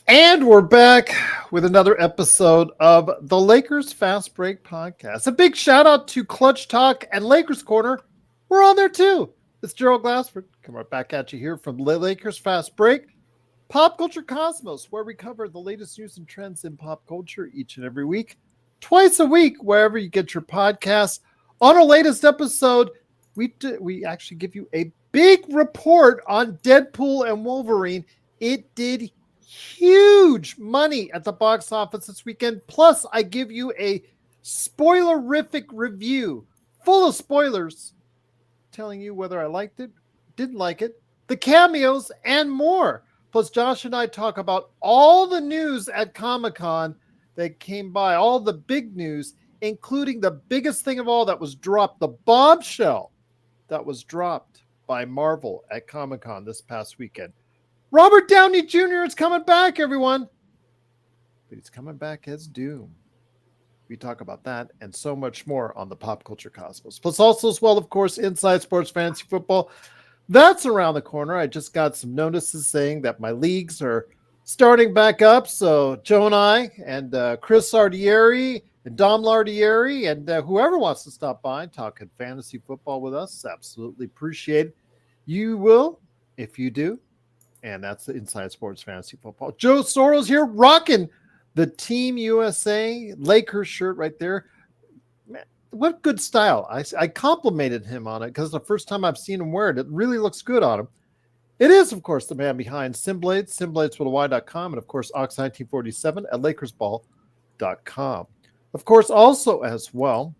And we're back with another episode of the Lakers Fast Break Podcast. A big shout out to Clutch Talk and Lakers Corner. We're on there too. It's Gerald Glassford coming right back at you here from the Lakers Fast Break, Pop Culture Cosmos, where we cover the latest news and trends in pop culture each and every week, twice a week, wherever you get your podcasts. On our latest episode, we actually give you a big report on Deadpool and Wolverine. It did huge money at the box office this weekend. Plus, I give you a spoilerific review full of spoilers, telling you whether I liked it, didn't like it, the cameos, and more. Plus, Josh and I talk about all the news at Comic-Con that came by, all the big news, including the biggest thing of all that was dropped, the bombshell that was dropped by Marvel at Comic-Con this past weekend. Robert Downey Jr. is coming back, everyone. But he's coming back as Doom. We talk about that and so much more on the Pop Culture Cosmos. Plus also as well, of course, Inside Sports Fantasy Football. That's around the corner. I just got some notices saying that my leagues are starting back up. So Joe and I and Chris Sardieri and Dom Lardieri and whoever wants to stop by and talk fantasy football with us, absolutely appreciate it. You will, if you do. And that's the Inside Sports Fantasy Football. Joe Soros here rocking the Team USA Lakers shirt right there. Man, what good style. I complimented him on it because the first time I've seen him wear it, it really looks good on him. It is, of course, the man behind Simblades, simblades.com, and, of course, Ox1947 at LakersBall.com. Of course, also as well,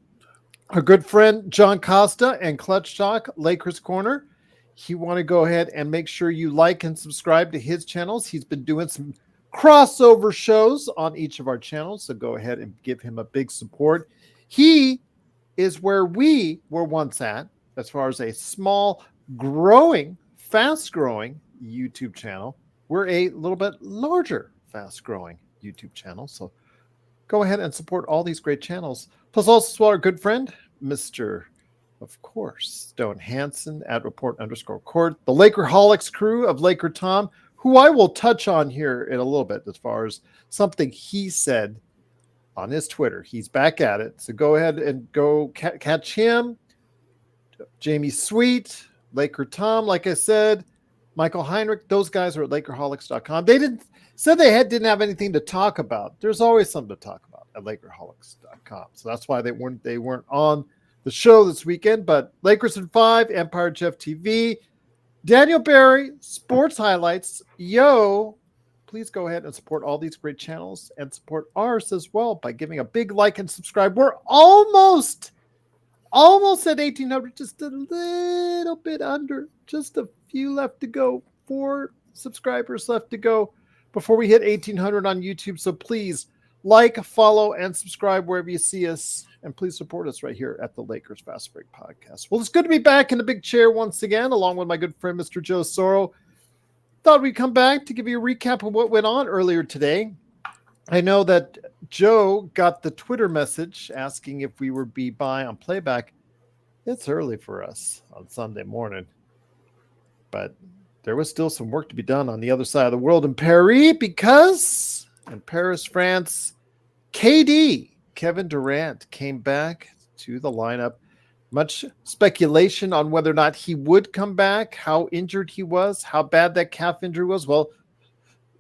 our good friend John Costa and Clutch Talk, Lakers Corner. You want to go ahead and make sure you like and subscribe to his channels. He's been doing some crossover shows on each of our channels, so go ahead and give him a big support. He is where we were once at as far as a small, growing, fast-growing YouTube channel. We're a little bit larger, fast-growing YouTube channel, so go ahead and support all these great channels. Plus also our good friend, Mr. Of course, Stone Hansen at report_court, the Lakerholics crew of Laker Tom, who I will touch on here in a little bit as far as something he said on his Twitter. He's back at it. So go ahead and go catch him. Jamie Sweet, Laker Tom, like I said, Michael Heinrich, those guys are at Lakerholics.com. They didn't have anything to talk about. There's always something to talk about at Lakerholics.com. So that's why they weren't on the show this weekend. But Lakers in 5, Empire Jeff TV, Daniel Barry, Sports Highlights. Please go ahead and support all these great channels and support ours as well by giving a big like and subscribe. We're almost at 1,800, just a little bit under, just a few left to go, 4 subscribers left to go before we hit 1,800 on YouTube. So please like, follow, and subscribe wherever you see us. And please support us right here at the Lakers Fast Break Podcast. Well, it's good to be back in the big chair once again, along with my good friend, Mr. Joe Soro. Thought we'd come back to give you a recap of what went on earlier today. I know that Joe got the Twitter message asking if we would be by on playback. It's early for us on Sunday morning, but there was still some work to be done on the other side of the world in Paris, because in Paris, France, Kevin Durant came back to the lineup. Much speculation on whether or not he would come back, how injured he was, how bad that calf injury was. Well,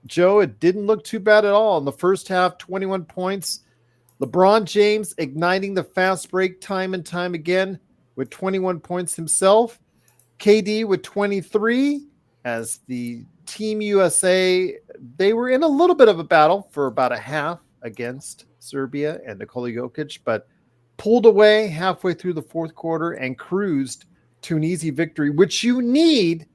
Joe, it didn't look too bad at all. In the first half, 21 points. LeBron James igniting the fast break time and time again with 21 points himself. KD with 23, as the Team USA, they were in a little bit of a battle for about a half against Serbia and Nikola Jokic, but pulled away halfway through the fourth quarter and cruised to an easy victory, which you need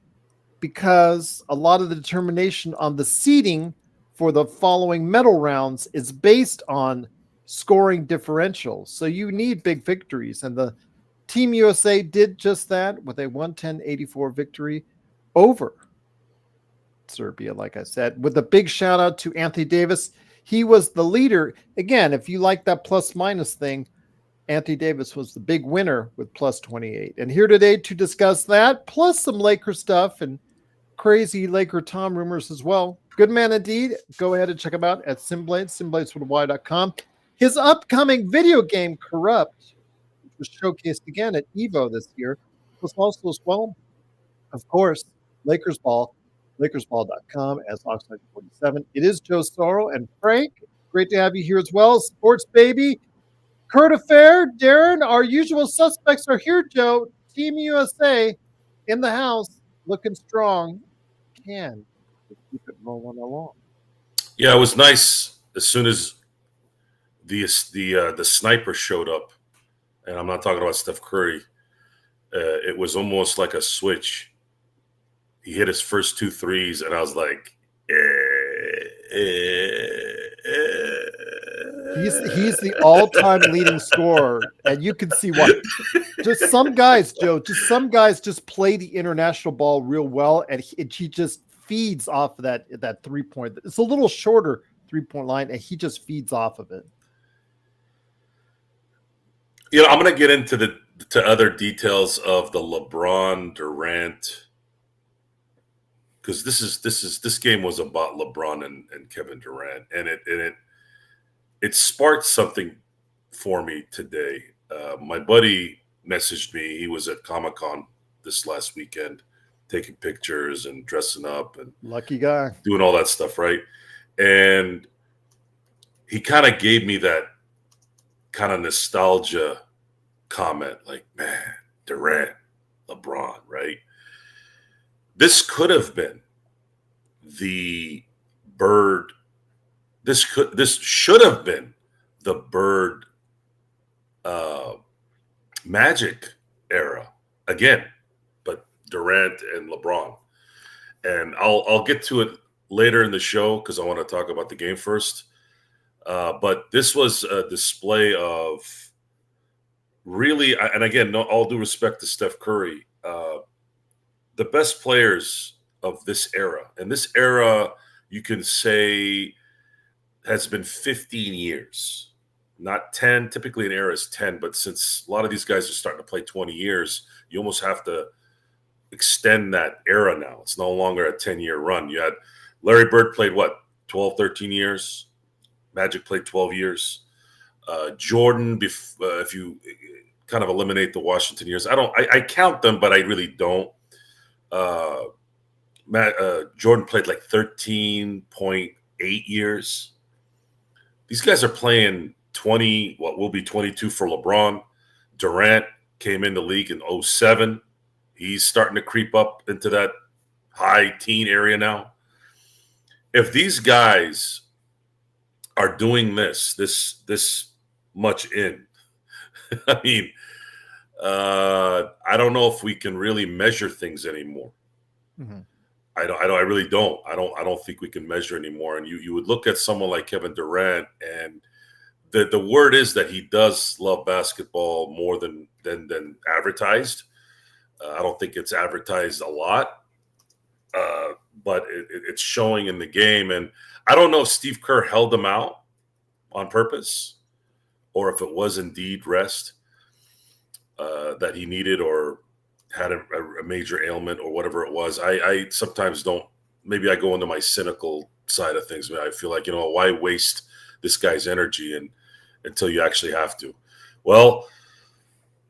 because a lot of the determination on the seeding for the following medal rounds is based on scoring differentials. So you need big victories, and the Team USA did just that with a 110-84 victory over Serbia, like I said, with a big shout out to Anthony Davis. He was the leader. Again, if you like that plus minus thing, Anthony Davis was the big winner with plus 28. And here today to discuss that, plus some Laker stuff and crazy Laker Tom rumors as well, Good man indeed. Go ahead and check him out at SimBlades, His upcoming video game, Corrupt, which was showcased again at EVO this year, was also as well, of course, Lakers Ball, LakersBall.com as Oxnard47. It is Joe Sorrow and Frank. Great to have you here as well. Sports Baby, Kurt Affair, Darren, our usual suspects are here, Joe. Team USA in the house, looking strong. Can keep it rolling along. Yeah, it was nice as soon as the sniper showed up, and I'm not talking about Steph Curry. It was almost like a switch. He hit his first 2 threes, and I was like, He's the all-time leading scorer, and you can see why. Just some guys, Joe, just play the international ball real well, and he just feeds off of that 3-point. It's a little shorter 3-point line, and he just feeds off of it. You know, I'm going to get into other details of the LeBron Durant, because this game was about LeBron and Kevin Durant, and it sparked something for me today. My buddy messaged me. He was at Comic-Con this last weekend, taking pictures and dressing up and lucky guy doing all that stuff, right? And he kind of gave me that kind of nostalgia comment, like, man, Durant, LeBron, right? This could have been the Bird. This should have been the Bird Magic era again, but Durant and LeBron. And I'll get to it later in the show because I want to talk about the game first. But this was a display of really, and again, all due respect to Steph Curry, the best players of this era. And this era, you can say, has been 15 years, not 10. Typically an era is 10, but since a lot of these guys are starting to play 20 years, you almost have to extend that era now. It's no longer a 10-year run. You had Larry Bird played, 12, 13 years? Magic played 12 years. Jordan, if you kind of eliminate the Washington years, I count them, but I really don't. Jordan played like 13.8 years. These guys are playing 20, what will be 22 for LeBron. Durant came in the league in 2007. He's starting to creep up into that high teen area now. If these guys are doing this much in, I mean, I don't know if we can really measure things anymore. Mm-hmm. I really don't. I don't think we can measure anymore. And you would look at someone like Kevin Durant, and the word is that he does love basketball more than advertised. I don't think it's advertised a lot, but it's showing in the game. And I don't know if Steve Kerr held him out on purpose, or if it was indeed rest that he needed, or had a major ailment, or whatever it was. I sometimes don't. Maybe I go into my cynical side of things. I feel like, why waste this guy's energy until you actually have to? Well,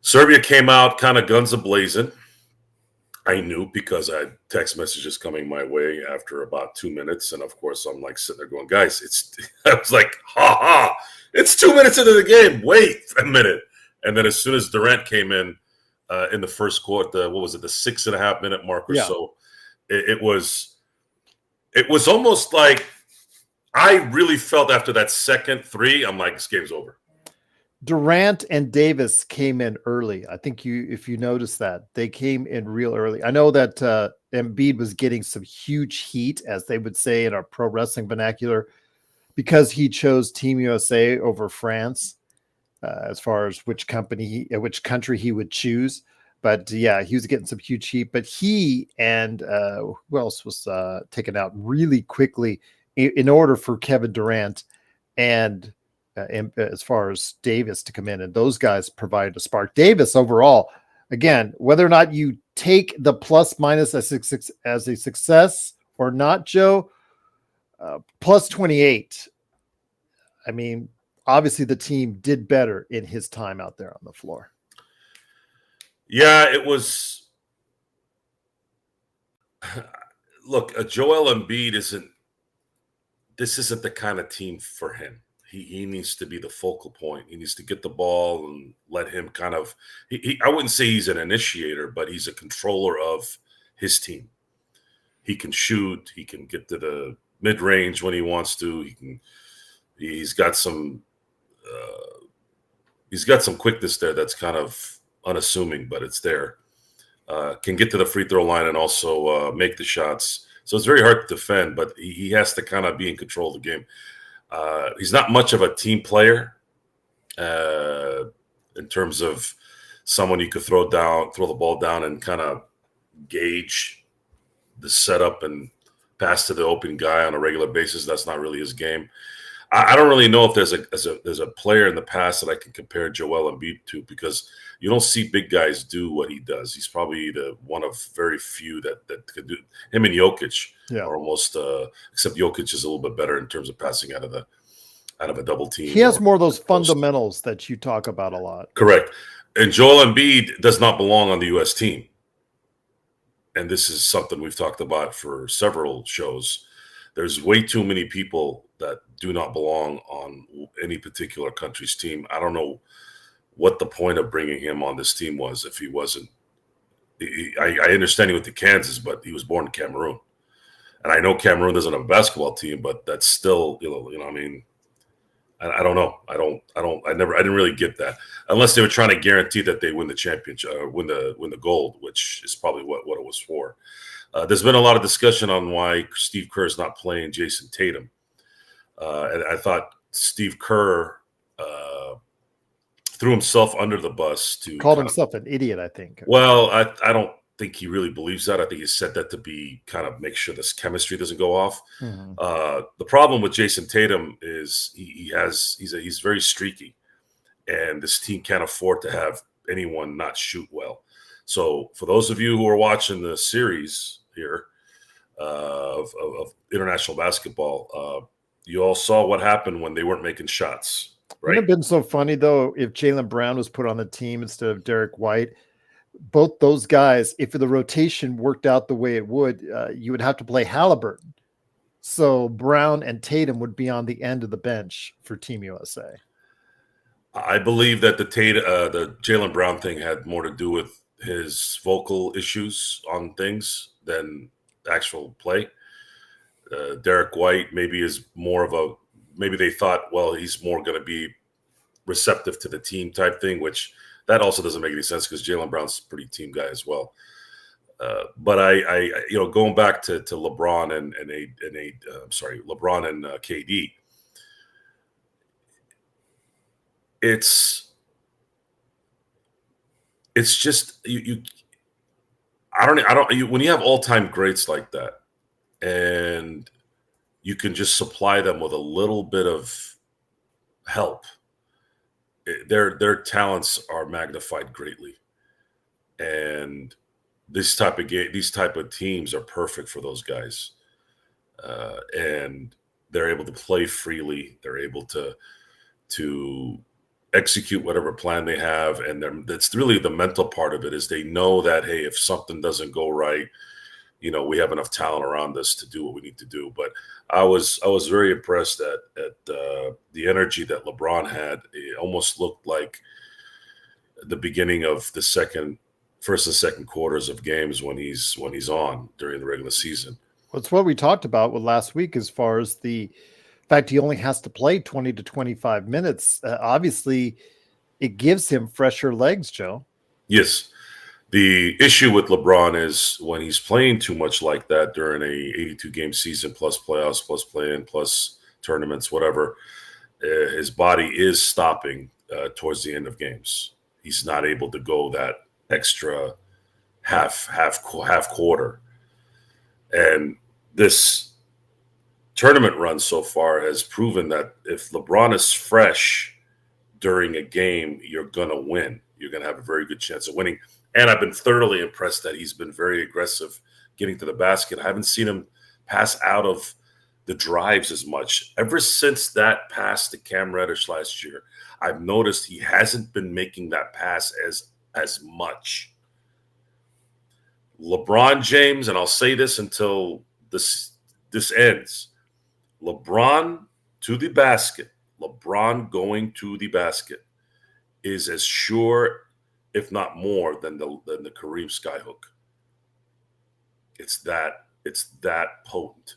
Serbia came out kind of guns a-blazing. I knew because I had text messages coming my way after about 2 minutes. And of course, I'm like sitting there going, guys, I was like, it's 2 minutes into the game. Wait a minute. And then as soon as Durant came in the first quarter, what was it, the 6.5 minute mark or so, it was almost like I really felt after that second 3, I'm like, this game's over. Durant and Davis came in early. I think if you notice that, they came in real early. I know that Embiid was getting some huge heat, as they would say in our pro wrestling vernacular, because he chose Team USA over France, as far as which country he would choose. But yeah, he was getting some huge heat. But he and who else was taken out really quickly in order for Kevin Durant and as far as Davis to come in, and those guys provided a spark. Davis overall, again, whether or not you take the plus minus as a success or not, Joe, plus 28. I mean, obviously the team did better in his time out there on the floor. Yeah, it was. Look, Joel Embiid this isn't the kind of team for him. He needs to be the focal point. He needs to get the ball and let him kind of. I wouldn't say he's an initiator, but he's a controller of his team. He can shoot. He can get to the mid range when he wants to. He's got some quickness there that's kind of unassuming, but it's there. Can get to the free throw line and also make the shots. So it's very hard to defend, but he has to kind of be in control of the game. He's not much of a team player in terms of someone you could throw the ball down and kind of gauge the setup and pass to the open guy on a regular basis. That's not really his game. I don't really know if there's a player in the past that I can compare Joel Embiid to, because you don't see big guys do what he does. He's probably the one of very few that could do. Him and Jokic are almost, except Jokic is a little bit better in terms of passing out of a double team. He has more of those fundamentals that you talk about a lot. Correct. And Joel Embiid does not belong on the U.S. team. And this is something we've talked about for several shows. There's way too many people that do not belong on any particular country's team. I don't know what the point of bringing him on this team was if he wasn't. I understand he went to Kansas, but he was born in Cameroon. And I know Cameroon doesn't have a basketball team, but that's still, I mean, I don't know. I didn't really get that, unless they were trying to guarantee that they win the championship, win the gold, which is probably what it was for. There's been a lot of discussion on why Steve Kerr is not playing Jason Tatum. And I thought Steve Kerr threw himself under the bus called himself an idiot, I think. Well, I don't think he really believes that. I think he said that to be kind of make sure this chemistry doesn't go off. Mm-hmm. The problem with Jason Tatum is he's very streaky, and this team can't afford to have anyone not shoot well. So for those of you who are watching the series here of international basketball, you all saw what happened when they weren't making shots. Right? Wouldn't it have been so funny, though, if Jaylen Brown was put on the team instead of Derek White? Both those guys, if the rotation worked out the way it would, you would have to play Halliburton. So Brown and Tatum would be on the end of the bench for Team USA. I believe that the Jaylen Brown thing had more to do with his vocal issues on things than actual play. Derek White maybe is more of maybe they thought, well, he's more going to be receptive to the team type thing, which that also doesn't make any sense because Jaylen Brown's a pretty team guy as well. But I going back to LeBron and LeBron and KD, it's just when you have all-time greats like that, and you can just supply them with a little bit of help, their talents are magnified greatly. And these type of teams are perfect for those guys. And they're able to play freely. They're able to execute whatever plan they have. And that's really the mental part of it, is they know that, hey, if something doesn't go right, we have enough talent around us to do what we need to do. But I was very impressed at the energy that LeBron had. It almost looked like the beginning of the first and second quarters of games when he's on during the regular season. Well, it's what we talked about with last week as far as the fact he only has to play 20 to 25 minutes. Obviously, it gives him fresher legs, Joe. Yes. The issue with LeBron is when he's playing too much like that during a 82-game season, plus playoffs, plus play-in, plus tournaments, whatever, his body is stopping towards the end of games. He's not able to go that extra half quarter. And this tournament run so far has proven that if LeBron is fresh during a game, you're going to win. You're going to have a very good chance of winning. And I've been thoroughly impressed that he's been very aggressive getting to the basket. I haven't seen him pass out of the drives as much. Ever since that pass to Cam Reddish last year, I've noticed he hasn't been making that pass as much. LeBron James, and I'll say this until this ends, LeBron to the basket, LeBron going to the basket is as sure, if not more, than the Kareem skyhook. It's that potent.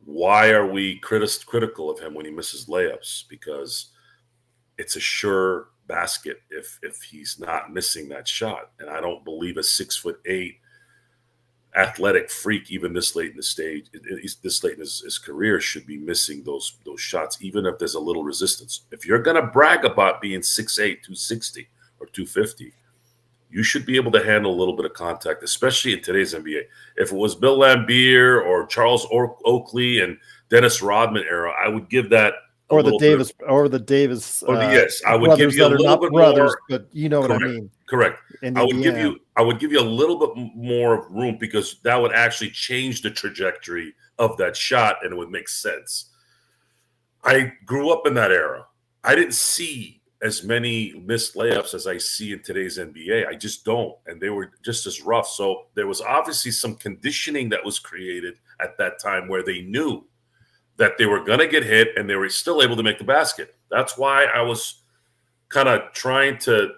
Why are we critical of him when he misses layups? Because it's a sure basket if he's not missing that shot. And I don't believe a 6'8" athletic freak, even this late in the stage, this late in his career, should be missing those shots, even if there's a little resistance. If you're gonna brag about being 6'8", 260 or 250, you should be able to handle a little bit of contact, especially in today's NBA. If it was Bill Laimbeer or Charles Oakley and Dennis Rodman era, I would give that or the Davis. Yes, I would give you a little bit more. But you know correct, what I mean. Correct. I would give you a little bit more room, because that would actually change the trajectory of that shot, and it would make sense. I grew up in that era. I didn't see as many missed layups as I see in today's NBA. I just don't. And they were just as rough. So there was obviously some conditioning that was created at that time where they knew that they were going to get hit and they were still able to make the basket. That's why I was kind of trying to,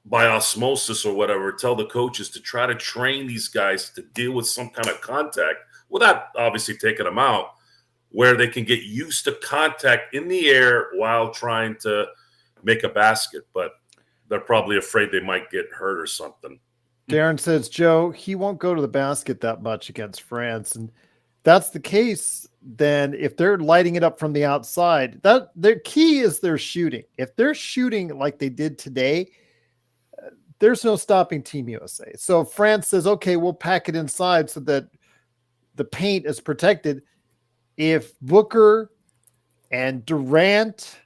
by osmosis or whatever, tell the coaches to try to train these guys to deal with some kind of contact without obviously taking them out, where they can get used to contact in the air while trying to make a basket. But they're probably afraid they might get hurt or something. Darren says, Joe, he won't go to the basket that much against France. And that's the case. Then if they're lighting it up from the outside, that their key is their shooting. If they're shooting like they did today, there's no stopping Team USA. So if France says, okay, we'll pack it inside so that the paint is protected. If Booker and Durant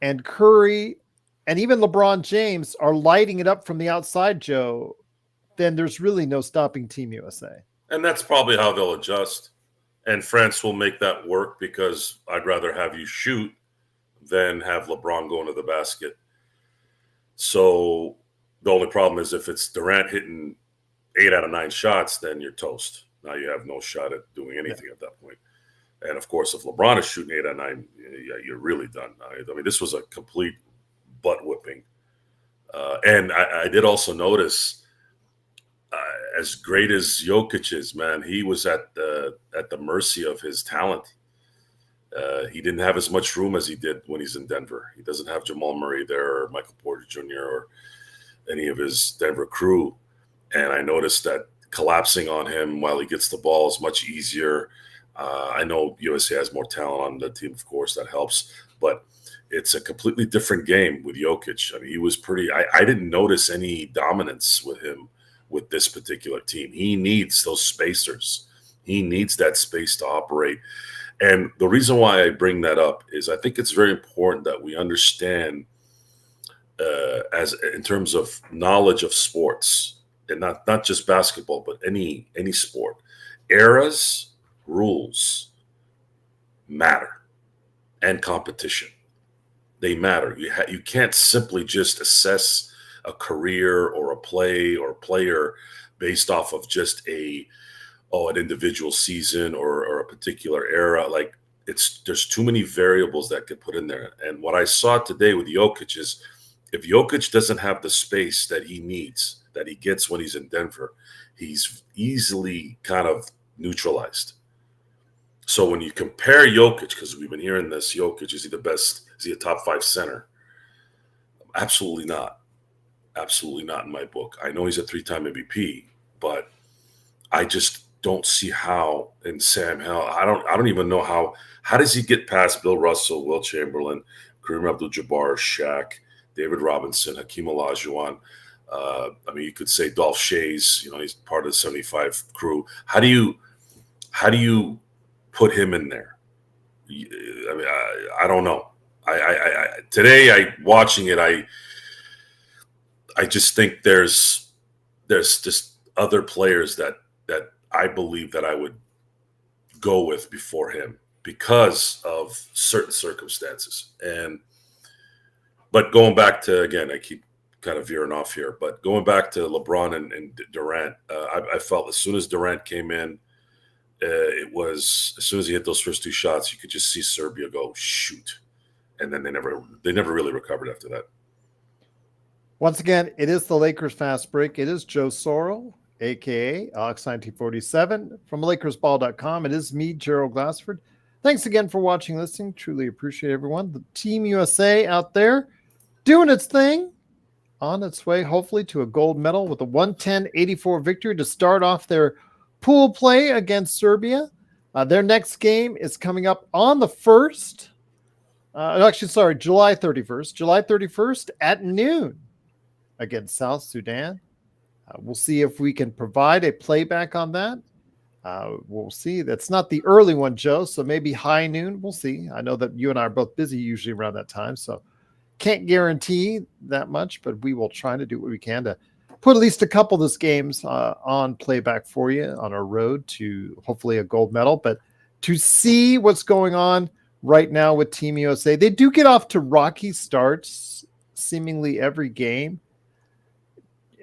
and Curry and even LeBron James are lighting it up from the outside, Joe, then there's really no stopping Team USA. And that's probably how they'll adjust. And France will make that work, because I'd rather have you shoot than have LeBron go into the basket. So the only problem is if it's Durant hitting 8 out of 9 shots, then you're toast. Now you have no shot at doing anything at that point. And of course, if LeBron is shooting 8 out of 9, yeah, you're really done. I mean, this was a complete butt whipping. And I did also notice, as great as Jokic is, man, he was at the mercy of his talent. He didn't have as much room as he did when he's in Denver. He doesn't have Jamal Murray there, or Michael Porter Jr., or any of his Denver crew. And I noticed that collapsing on him while he gets the ball is much easier. I know USA has more talent on the team, of course, that helps. But it's a completely different game with Jokic. I mean, he was pretty – I didn't notice any dominance with him with this particular team. He needs those spacers. He needs that space to operate. And the reason why I bring that up is I think it's very important that we understand, as in terms of knowledge of sports, and not just basketball, but any sport, eras, rules matter, and competition. They matter. You can't simply just assess a career or a play or a player based off of just an individual season or a particular era. Like, there's too many variables that get put in there. And what I saw today with Jokic is, if Jokic doesn't have the space that he needs, that he gets when he's in Denver, he's easily kind of neutralized. So when you compare Jokic, because we've been hearing this, Jokic, is he the best? Is he a top 5 center? Absolutely not. Absolutely not in my book. I know he's a 3-time MVP, but I just don't see how. And Sam Hill, I don't even know how does he get past Bill Russell, Will Chamberlain, Kareem Abdul-Jabbar, Shaq, David Robinson, Hakeem Olajuwon. I mean, you could say Dolph Shays. He's part of the 75 crew. How do you put him in there? I mean, I don't know. Today, watching it, I just think there's just other players that I believe that I would go with before him because of certain circumstances. But going back to, again, I keep kind of veering off here, but going back to LeBron and Durant, I felt as soon as Durant came in, it was as soon as he hit those first two shots, you could just see Serbia go shoot, and then they never really recovered after that. Once again, it is the Lakers Fast Break. It is Joe Sorrell, aka Alex1947 from LakersBall.com. It is me, Gerald Glassford. Thanks again for watching, listening. Truly appreciate everyone. The Team USA out there doing its thing, on its way, hopefully, to a gold medal with a 110-84 victory to start off their pool play against Serbia. Their next game is coming up on the 1st. July 31st. July 31st at noon against South Sudan. We'll see if we can provide a playback on that. We'll see. That's not the early one, Joe, so maybe high noon. We'll see. I know that you and I are both busy usually around that time, so can't guarantee that much, but we will try to do what we can to put at least a couple of those games on playback for you on our road to hopefully a gold medal. But to see what's going on right now with Team USA, they do get off to rocky starts seemingly every game.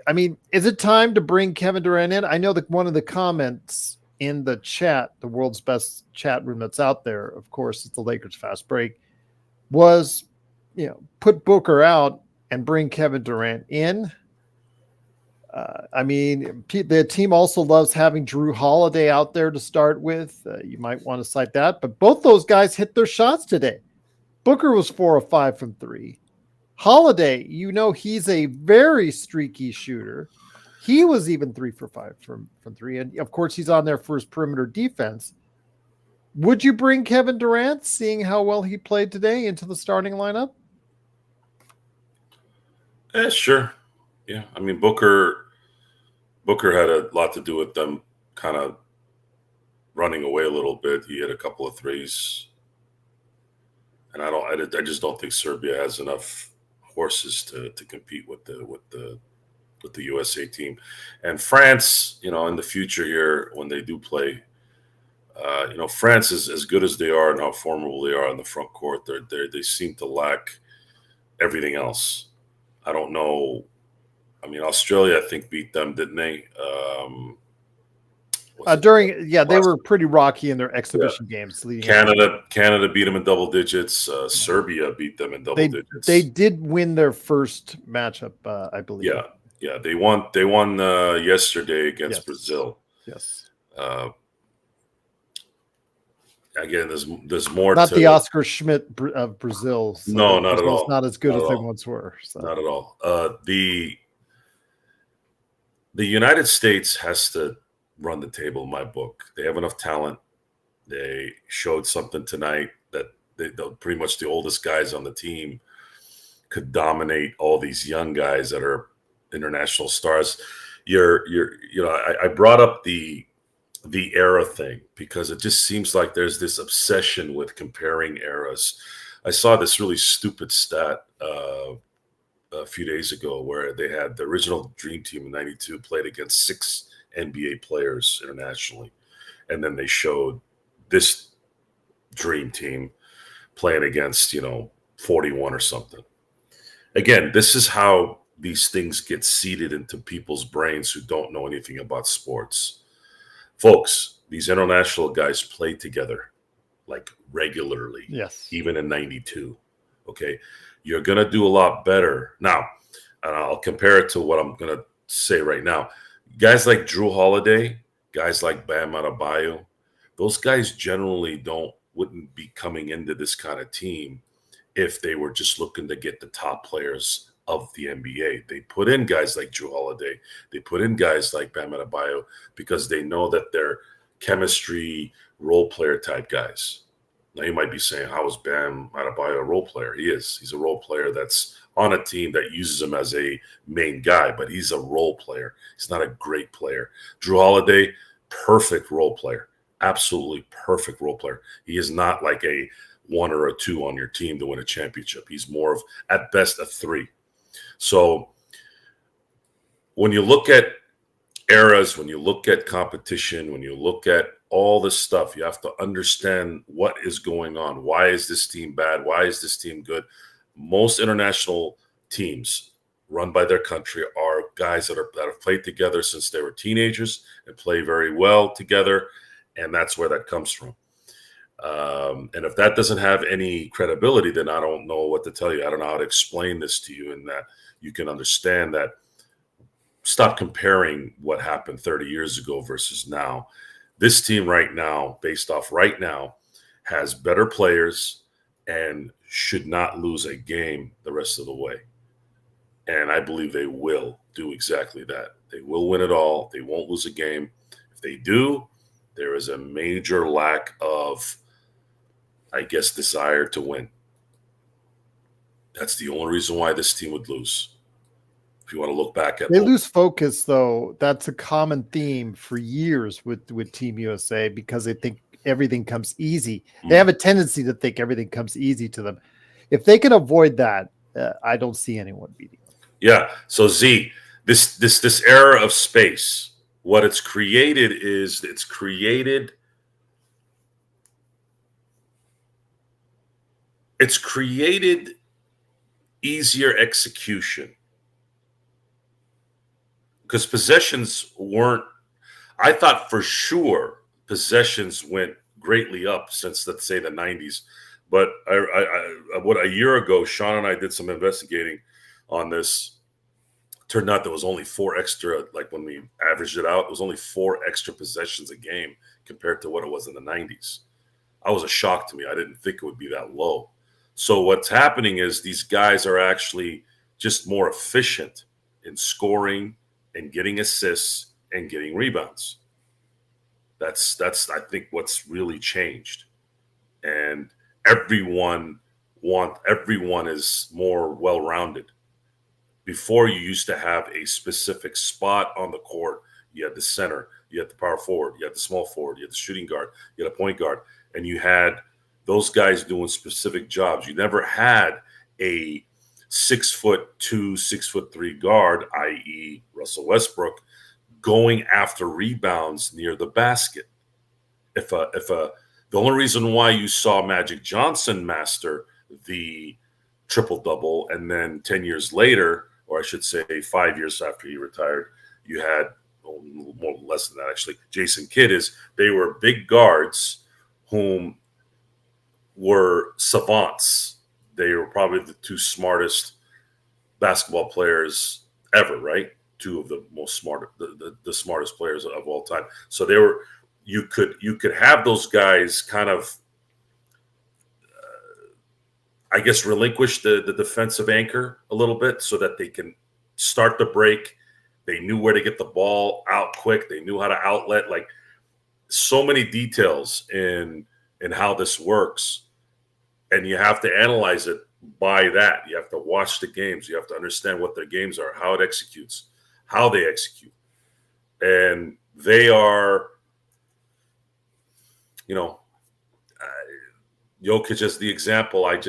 I mean, is it time to bring Kevin Durant in? I know that one of the comments in the chat, the world's best chat room that's out there, of course, it's the Lakers Fast Break, was, put Booker out and bring Kevin Durant in. I mean, the team also loves having Drew Holiday out there to start with. You might want to cite that. But both those guys hit their shots today. Booker was 4 of 5 from 3. Holiday, he's a very streaky shooter. He was even 3 for 5 from 3. And, of course, he's on there for his perimeter defense. Would you bring Kevin Durant, seeing how well he played today, into the starting lineup? Sure. Yeah, I mean, Booker had a lot to do with them kind of running away a little bit. He hit a couple of threes, and I just don't think Serbia has enough horses to compete with the USA team. And France, in the future here when they do play, France is as good as they are and how formidable they are in the front court. They seem to lack everything else. I don't know. I mean, Australia, I think, beat them, didn't they? They were pretty rocky in their exhibition games. Canada beat them in double digits. Serbia beat them in double digits. They did win their first matchup, I believe. Yeah. They won yesterday against Brazil. Yes. Again, there's more. Not the Oscar Schmidt of Brazil. So no, not at all. It's not as good as they once were. So. Not at all. The United States has to run the table in my book. They have enough talent. They showed something tonight that pretty much the oldest guys on the team could dominate all these young guys that are international stars. I brought up the era thing because it just seems like there's this obsession with comparing eras. I saw this really stupid stat a few days ago where they had the original Dream Team in '92 played against 6 NBA players internationally. And then they showed this Dream Team playing against, 41 or something. Again, this is how these things get seeded into people's brains who don't know anything about sports. Folks, these international guys play together like regularly. Yes. Even in '92. Okay. You're going to do a lot better. Now, and I'll compare it to what I'm going to say right now. Guys like Drew Holiday, guys like Bam Adebayo, those guys generally wouldn't be coming into this kind of team if they were just looking to get the top players of the NBA. They put in guys like Drew Holiday. They put in guys like Bam Adebayo because they know that they're chemistry role player type guys. Now, you might be saying, how is Bam Adebayo a role player? He is. He's a role player that's on a team that uses him as a main guy, but he's a role player. He's not a great player. Drew Holiday, perfect role player. Absolutely perfect role player. He is not like a 1 or a 2 on your team to win a championship. He's more of, at best, a 3. So when you look at eras, when you look at competition, when you look at all this stuff. You have to understand what is going on. Why is this team bad? Why is this team good? Most international teams run by their country are guys that have played together since they were teenagers and play very well together, and that's where that comes from. And if that doesn't have any credibility, then I don't know what to tell you. I don't know how to explain this to you, and that you can understand that. Stop comparing what happened 30 years ago versus now. This team right now, based off right now, has better players and should not lose a game the rest of the way. And I believe they will do exactly that. They will win it all. They won't lose a game. If they do, there is a major lack of, I guess, desire to win. That's the only reason why this team would lose. If you want to look back at they lose focus, though. That's a common theme for years with Team USA, because they think everything comes easy. They have a tendency to think everything comes easy to them. If they can avoid that, I don't see anyone beating them. Yeah. So Z, this era of space, what it's created is it's created easier execution. Because possessions weren't, I thought for sure possessions went greatly up since, let's say, the 90s. But a year ago, Sean and I did some investigating on this. Turned out there was only 4 extra, like when we averaged it out, it was only 4 extra possessions a game compared to what it was in the 90s. I was a shock to me. I didn't think it would be that low. So what's happening is these guys are actually just more efficient in scoring and getting assists and getting rebounds. That's I think what's really changed. And everyone is more well-rounded. Before, you used to have a specific spot on the court. You had the center, you had the power forward, you had the small forward, you had the shooting guard, you had a point guard, and you had those guys doing specific jobs. You never had a 6'2", 6'3" guard, i.e. Russell Westbrook, going after rebounds near the basket. The only reason why you saw Magic Johnson master the triple-double, and then 10 years later, or I should say 5 years after he retired, you had more or less than that actually, Jason Kidd, is they were big guards whom were savants. They were probably the 2 smartest basketball players ever, right? 2 of the most smart, the smartest players of all time. So they were, you could have those guys kind of, I guess, relinquish the defensive anchor a little bit so that they can start the break. They knew where to get the ball out quick. They knew how to outlet. Like, so many details in how this works. And you have to analyze it by that. You have to watch the games. You have to understand what their games are, how it executes, how they execute. And they are, Jokic is the example. I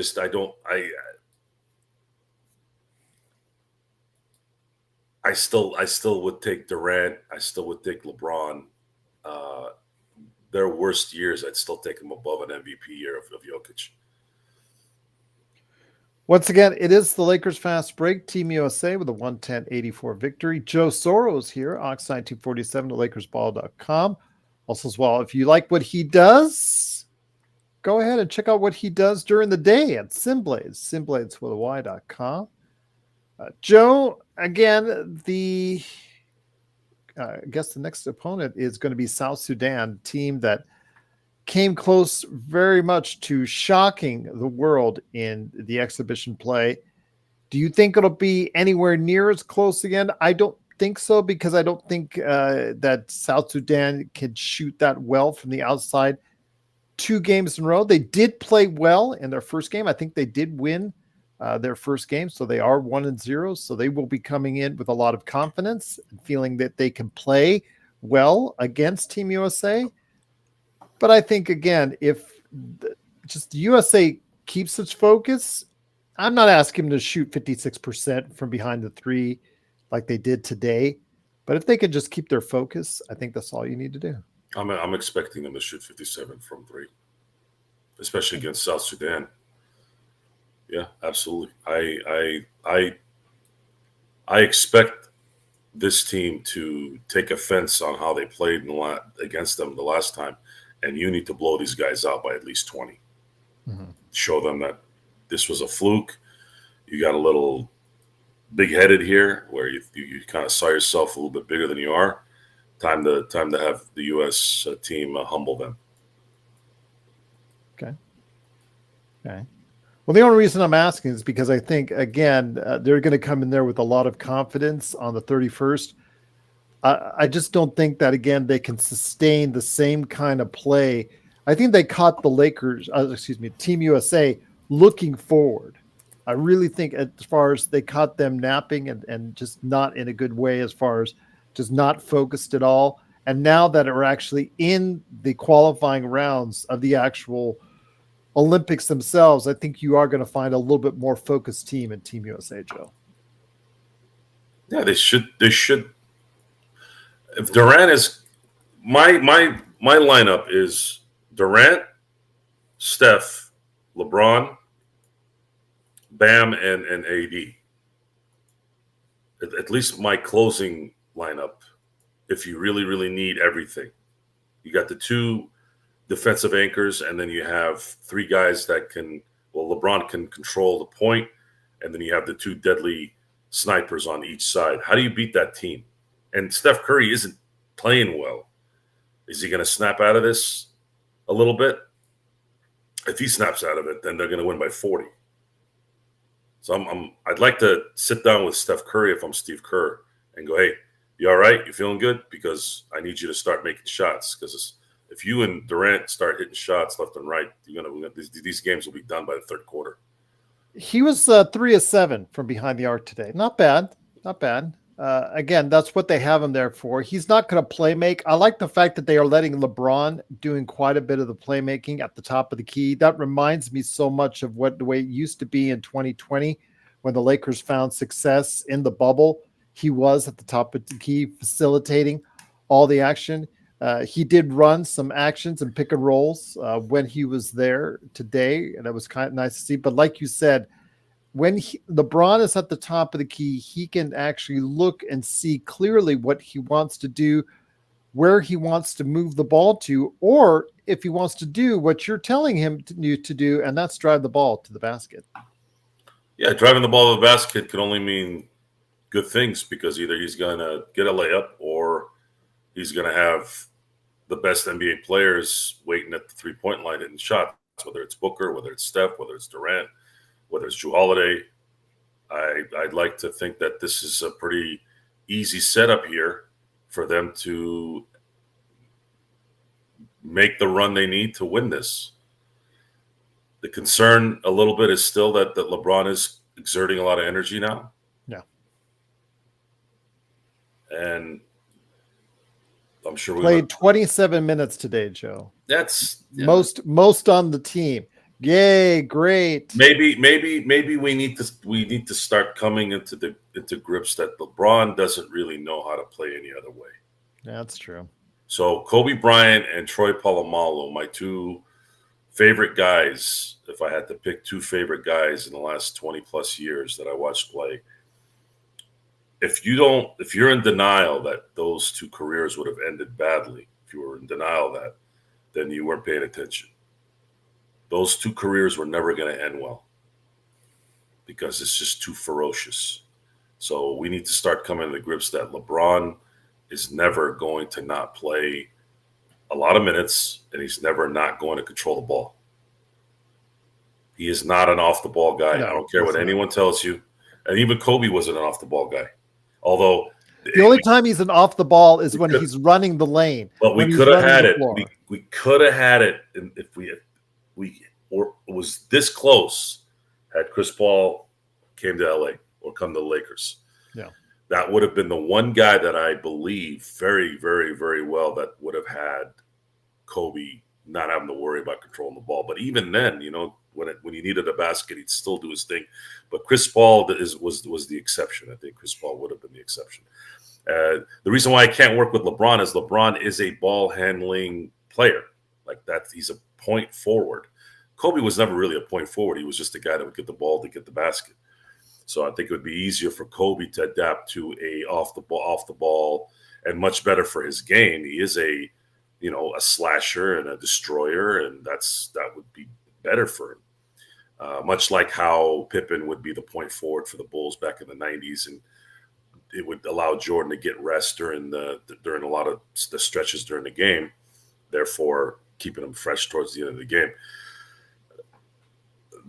still would take Durant. I still would take LeBron. Their worst years, I'd still take them above an MVP year of Jokic. Once again, it is the Lakers Fast Break. Team USA with a 110-84 victory. Joe Soros here, Ox1947 at LakersBall.com. Also, as well, if you like what he does, go ahead and check out what he does during the day at Simblades, Simblades with a Y.com. Joe, again, I guess the next opponent is going to be South Sudan, team that came close very much to shocking the world in the exhibition play. Do you think it'll be anywhere near as close again? I don't think so, because I don't think that South Sudan can shoot that well from the outside 2 games in a row. They did play well in their first game. I think they did win their first game, so they are 1-0. So they will be coming in with a lot of confidence and feeling that they can play well against Team USA. But I think, again, if just the USA keeps its focus, I'm not asking them to shoot 56% from behind the 3 like they did today. But if they could just keep their focus, I think that's all you need to do. I'm expecting them to shoot 57 from three, especially against South Sudan. Yeah, absolutely. I expect this team to take offense on how they played against them the last time, and you need to blow these guys out by at least 20. Mm-hmm. Show them that this was a fluke. You got a little big-headed here, where you kind of saw yourself a little bit bigger than you are. Time to have the U.S. Team humble them. Okay. Well, the only reason I'm asking is because I think, again, they're going to come in there with a lot of confidence on the 31st. I just don't think that, again, they can sustain the same kind of play. I think they caught the Lakers, Team USA, looking forward. I really think as far as they caught them napping and just not in a good way, as far as just not focused at all. And now that we're actually in the qualifying rounds of the actual Olympics themselves, I think you are going to find a little bit more focused team in Team USA, Joe. Yeah, they should. If Durant is my lineup is Durant, Steph, LeBron, Bam, and AD. At least my closing lineup. If you really, really need everything, you got the two defensive anchors, and then you have three guys that can. Well, LeBron can control the point, and then you have the two deadly snipers on each side. How do you beat that team? And Steph Curry isn't playing well. Is he going to snap out of this a little bit? If he snaps out of it, then they're going to win by 40. So I'd like to sit down with Steph Curry if I'm Steve Kerr and go, hey, you all right? You feeling good? Because I need you to start making shots. Because if you and Durant start hitting shots left and right, these games will be done by the third quarter. He was 3 of 7 from behind the arc today. Not bad. Again, that's what they have him there for. He's not going to play make. I like the fact that they are letting LeBron doing quite a bit of the playmaking at the top of the key. That reminds me so much of the way it used to be in 2020 when the Lakers found success in the bubble. He was at the top of the key facilitating all the action. He did run some actions and pick and rolls when he was there today, and it was kind of nice to see. But like you said, when LeBron is at the top of the key, he can actually look and see clearly what he wants to do, where he wants to move the ball to, or if he wants to do what you're telling him to do, and that's drive the ball to the basket. Yeah, driving the ball to the basket can only mean good things, because either he's going to get a layup or he's going to have the best NBA players waiting at the three-point line hitting shots, whether it's Booker, whether it's Steph, whether it's Durant, whether it's Jrue Holiday. I'd like to think that this is a pretty easy setup here for them to make the run they need to win this. The concern a little bit is still that LeBron is exerting a lot of energy now. Yeah. And I'm sure we played 27 minutes today, Joe. That's most on the team. Yay, great. Maybe we need to start coming into grips that LeBron doesn't really know how to play any other way. That's true. So Kobe Bryant and Troy Polamalu, my two favorite guys, if I had to pick two favorite guys in the last 20 plus years that I watched play, if you're in denial that those two careers would have ended badly, if you were in denial of that, then you weren't paying attention. Those two careers were never going to end well because it's just too ferocious. So we need to start coming to grips that LeBron is never going to not play a lot of minutes, and he's never not going to control the ball. He is not an off-the-ball guy. No, I don't care what anyone tells you. And even Kobe wasn't an off-the-ball guy. Although the only time he's an off the ball is when he's running the lane. But we could have had it. We could have had it if we was this close had Chris Paul came to LA or come to the Lakers. Yeah. That would have been the one guy that I believe very, very, very well that would have had Kobe not having to worry about controlling the ball. But even then, when he needed a basket, he'd still do his thing. But Chris Paul was the exception. I think Chris Paul would have been the exception. The reason why I can't work with LeBron is LeBron is a ball handling player. Like that, he's a point forward. Kobe was never really a point forward. He was just a guy that would get the ball to get the basket. So I think it would be easier for Kobe to adapt to a off the ball, and much better for his game. He is a slasher and a destroyer, and that would be better for him. Much like how Pippen would be the point forward for the Bulls back in the 90s, and it would allow Jordan to get rest during a lot of the stretches during the game, therefore keeping him fresh towards the end of the game.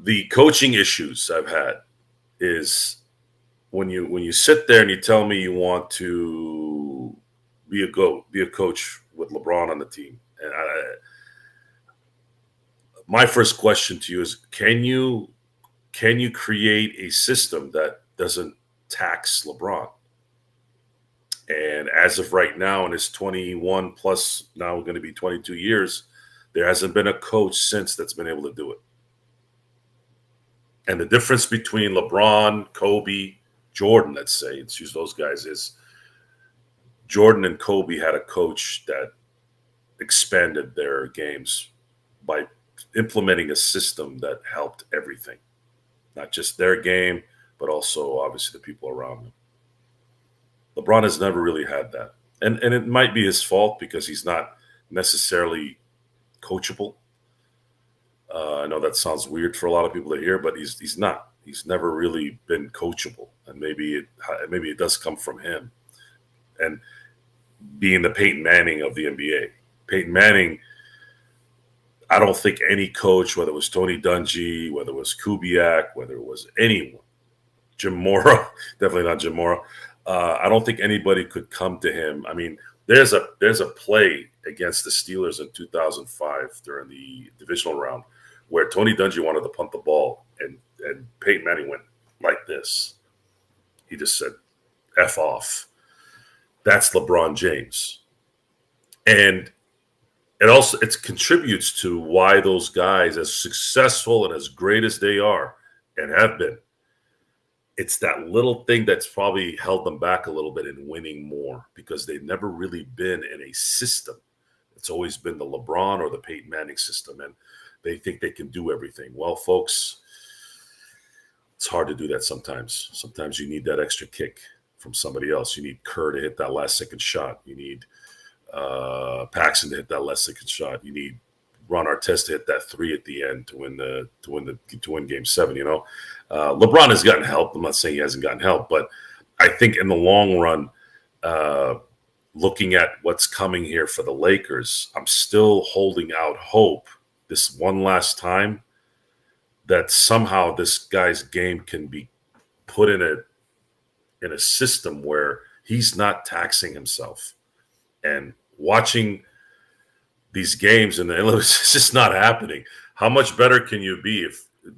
The coaching issues I've had is when you sit there and you tell me you want to be a coach with LeBron on the team, and my first question to you is, can you create a system that doesn't tax LeBron? And as of right now, in his 21 plus, now going to be 22 years, there hasn't been a coach since that's been able to do it. And the difference between LeBron, Kobe, Jordan, let's say, let's use those guys, is Jordan and Kobe had a coach that expanded their games by implementing a system that helped everything, not just their game, but also obviously the people around them. LeBron has never really had that. And it might be his fault because he's not necessarily coachable. I know that sounds weird for a lot of people to hear, but he's not. He's never really been coachable. And maybe it does come from him. And being the Peyton Manning of the NBA. Peyton Manning, I don't think any coach, whether it was Tony Dungy, whether it was Kubiak, whether it was anyone, Jim Mora, definitely not Jim Mora, I don't think anybody could come to him. I mean, there's a play against the Steelers in 2005 during the divisional round where Tony Dungy wanted to punt the ball, and Peyton Manning went like this. He just said, F off. That's LeBron James. And it contributes to why those guys, as successful and as great as they are and have been, it's that little thing that's probably held them back a little bit in winning more, because they've never really been in a system. It's always been the LeBron or the Peyton Manning system, and they think they can do everything. Well, folks, it's hard to do that sometimes. Sometimes you need that extra kick from somebody else. You need Kerr to hit that last second shot. You need Paxson to hit that last second shot. You need Ron Artest to hit that three at the end to win Game 7. LeBron has gotten help. I'm not saying he hasn't gotten help, but I think in the long run, looking at what's coming here for the Lakers, I'm still holding out hope this one last time that somehow this guy's game can be put in a system where he's not taxing himself. And watching these games, and it's just not happening. How much better can you be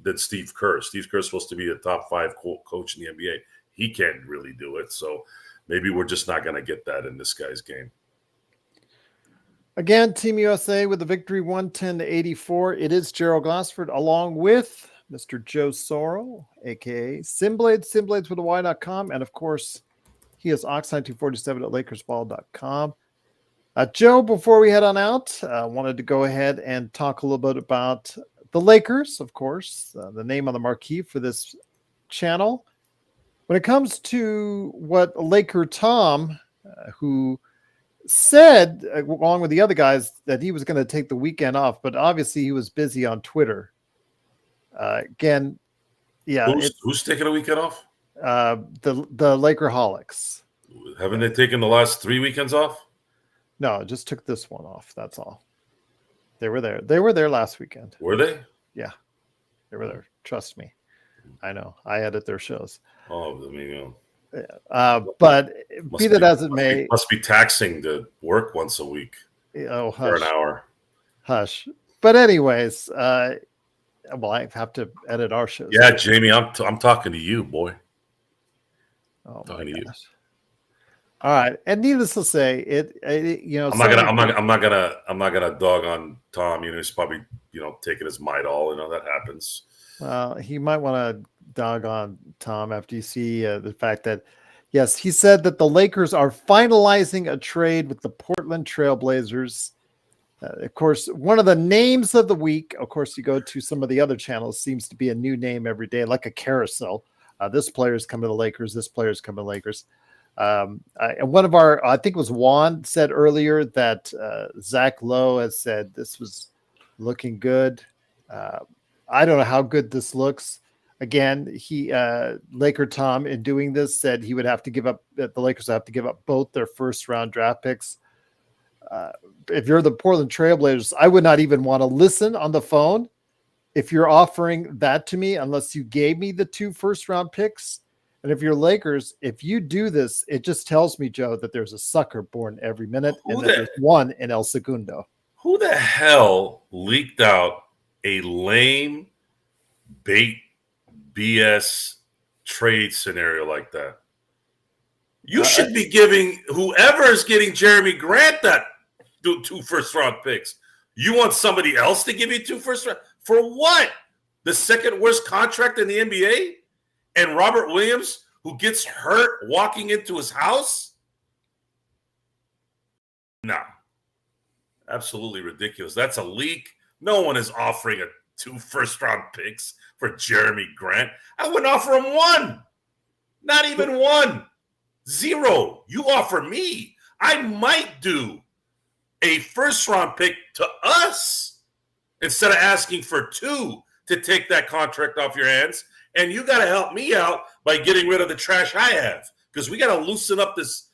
than Steve Kerr? Steve Kerr's supposed to be a top 5 coach in the NBA. He can't really do it. So maybe we're just not going to get that in this guy's game. Again, Team USA with the victory, 110-84. It is Gerald Glassford along with Mr. Joe Sorrell, a.k.a. Simblades with a Y.com. And, of course, he is Ox9247 at LakersBall.com. Joe, before we head on out, I wanted to go ahead and talk a little bit about the Lakers, of course, the name on the marquee for this channel. When it comes to what Laker Tom, who said, along with the other guys, that he was going to take the weekend off, but obviously he was busy on Twitter. Again, yeah. Who's taking a weekend off? The Lakerholics. Haven't they taken the last 3 weekends off? No, just took this one off. That's all. They were there. They were there last weekend. Were they? Yeah, they were there. Trust me. I know. I edit their shows. Oh, I mean, but be that as it may, must be taxing to work once a week. Oh, for an hour. Hush. But anyways, well, I have to edit our shows. Yeah, Jamie, I'm talking to you, boy. Oh, talking to you. All right, and needless to say, I'm not gonna dog on Tom. He's probably taking his Midol. That happens. Well, he might want to dog on Tom after you see the fact that Yes, he said that the Lakers are finalizing a trade with the Portland Trailblazers. Of course, one of the names of the week, of course, you go to some of the other channels, seems to be a new name every day, like a carousel. This player's coming to the Lakers. This player's coming to the Lakers. And one of our, I think it was Juan, said earlier that Zach Lowe has said this was looking good. I don't know how good this looks. Again, he Laker Tom, in doing this, said he would have to give up, the Lakers would have to give up both their first round draft picks. If you're the Portland Trailblazers, I would not even want to listen on the phone if you're offering that to me, unless you gave me the 2 first round picks. And if you're Lakers, if you do this, it just tells me, Joe, that there's a sucker born every minute and that there's one in El Segundo. Who the hell leaked out a lame bait BS trade scenario like that? You should be giving whoever is getting Jeremy Grant that 2 first round picks. You want somebody else to give you 2 first round? For what? The second worst contract in the NBA? And Robert Williams, who gets hurt walking into his house? No. Absolutely ridiculous. That's a leak. No one is offering 2 first round picks for Jeremy Grant. I wouldn't offer him 1. Not even 1. 0. You offer me. I might do a first round pick to us instead of asking for 2 to take that contract off your hands. And you got to help me out by getting rid of the trash I have, because we got to loosen up this.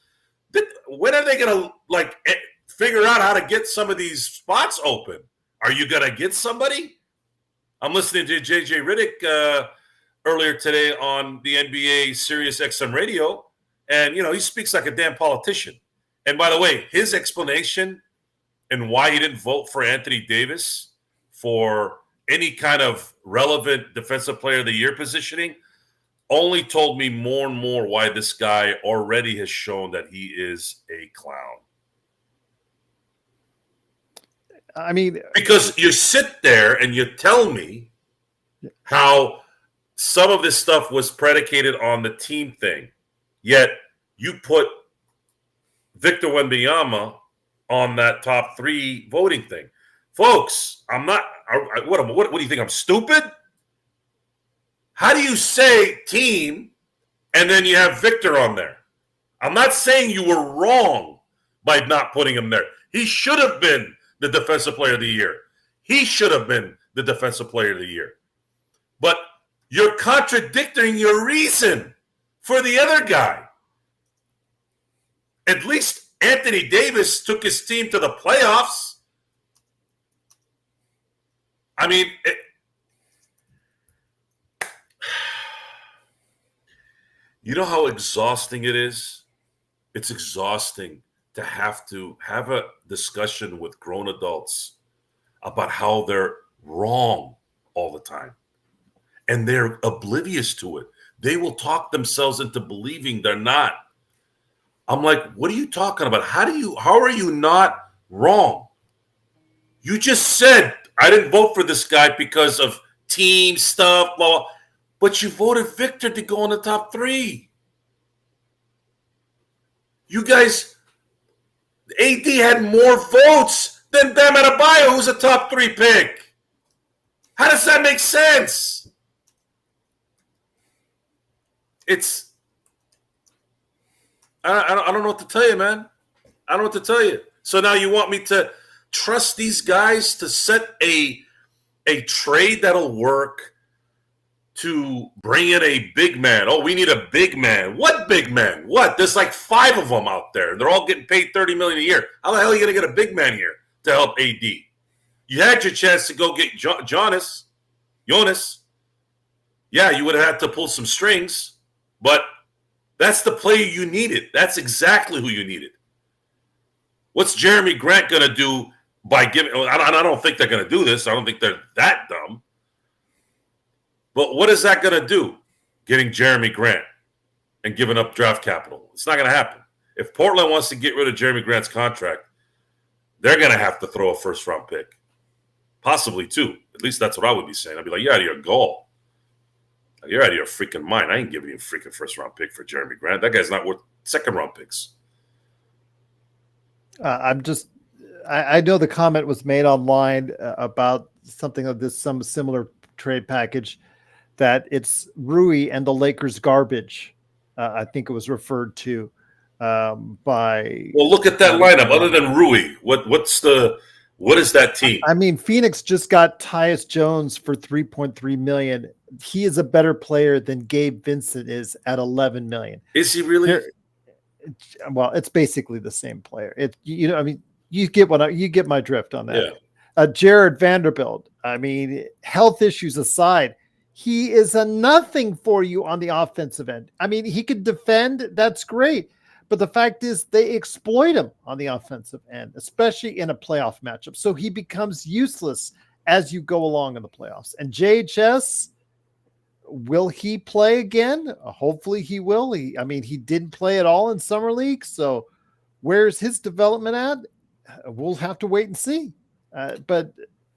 When are they going to figure out how to get some of these spots open? Are you going to get somebody? I'm listening to JJ Riddick earlier today on the NBA Sirius XM radio, and he speaks like a damn politician. And by the way, his explanation and why he didn't vote for Anthony Davis for any kind of relevant Defensive Player of the Year positioning only told me more and more why this guy already has shown that he is a clown. I mean, because you sit there and you tell me how some of this stuff was predicated on the team thing, yet you put Victor Wembanyama on that top 3 voting thing. Folks, I'm not. What do you think? I'm stupid? How do you say team and then you have Victor on there? I'm not saying you were wrong by not putting him there. He should have been the Defensive Player of the Year. He should have been the Defensive Player of the Year. But you're contradicting your reason for the other guy. At least Anthony Davis took his team to the playoffs. I mean, you know how exhausting it is? It's exhausting to have a discussion with grown adults about how they're wrong all the time. And they're oblivious to it. They will talk themselves into believing they're not. I'm like, what are you talking about? How are you not wrong? You just said, I didn't vote for this guy because of team stuff, blah, blah. But you voted Victor to go in the top 3. You guys, AD had more votes than Bam Adebayo, who's a top 3 pick. How does that make sense? I don't know what to tell you, man. I don't know what to tell you. So now you want me to trust these guys to set a trade that'll work to bring in a big man. Oh, we need a big man. What big man? What? There's like 5 of them out there. They're all getting paid $30 million a year. How the hell are you going to get a big man here to help AD? You had your chance to go get Jonas. Yeah, you would have had to pull some strings, but that's the player you needed. That's exactly who you needed. What's Jeremy Grant going to do by giving? I don't think they're going to do this. I don't think they're that dumb. But what is that going to do, getting Jeremy Grant and giving up draft capital? It's not going to happen. If Portland wants to get rid of Jeremy Grant's contract, they're going to have to throw a first-round pick. Possibly 2. At least that's what I would be saying. I'd be like, yeah, you're a goal. You're out of your freaking mind. I ain't giving you a freaking first-round pick for Jeremy Grant. That guy's not worth second-round picks. I know the comment was made online about something of this, some similar trade package, that it's Rui and the Lakers garbage. I think it was referred to by. Well, look at that lineup. Other than Rui, what is that team? I mean, Phoenix just got Tyus Jones for $3.3 million. He is a better player than Gabe Vincent is at $11 million. Is he really? Well, it's basically the same player. I mean, you get my drift on that. Yeah. Jared Vanderbilt. I mean, health issues aside, he is a nothing for you on the offensive end. I mean, he could defend. That's great. But the fact is they exploit him on the offensive end, especially in a playoff matchup. So he becomes useless as you go along in the playoffs. And JHS, will he play again? Hopefully he will. He didn't play at all in Summer League. So where's his development at? We'll have to wait and see. But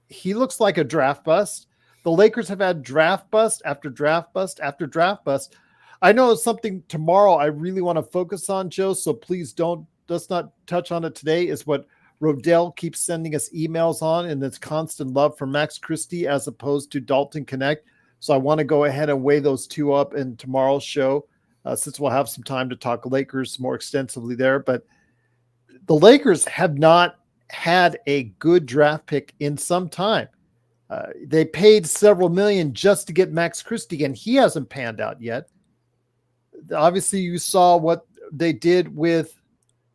he looks like a draft bust. The Lakers have had draft bust after draft bust after draft bust. I know it's something tomorrow I really want to focus on, Joe, so please let's not touch on it today, is what Rodell keeps sending us emails on, and it's constant love for Max Christie as opposed to Dalton Connect. So I want to go ahead and weigh those two up in tomorrow's show, since we'll have some time to talk Lakers more extensively there. But the Lakers have not had a good draft pick in some time. They paid several million just to get Max Christie, and he hasn't panned out yet. Obviously, you saw what they did with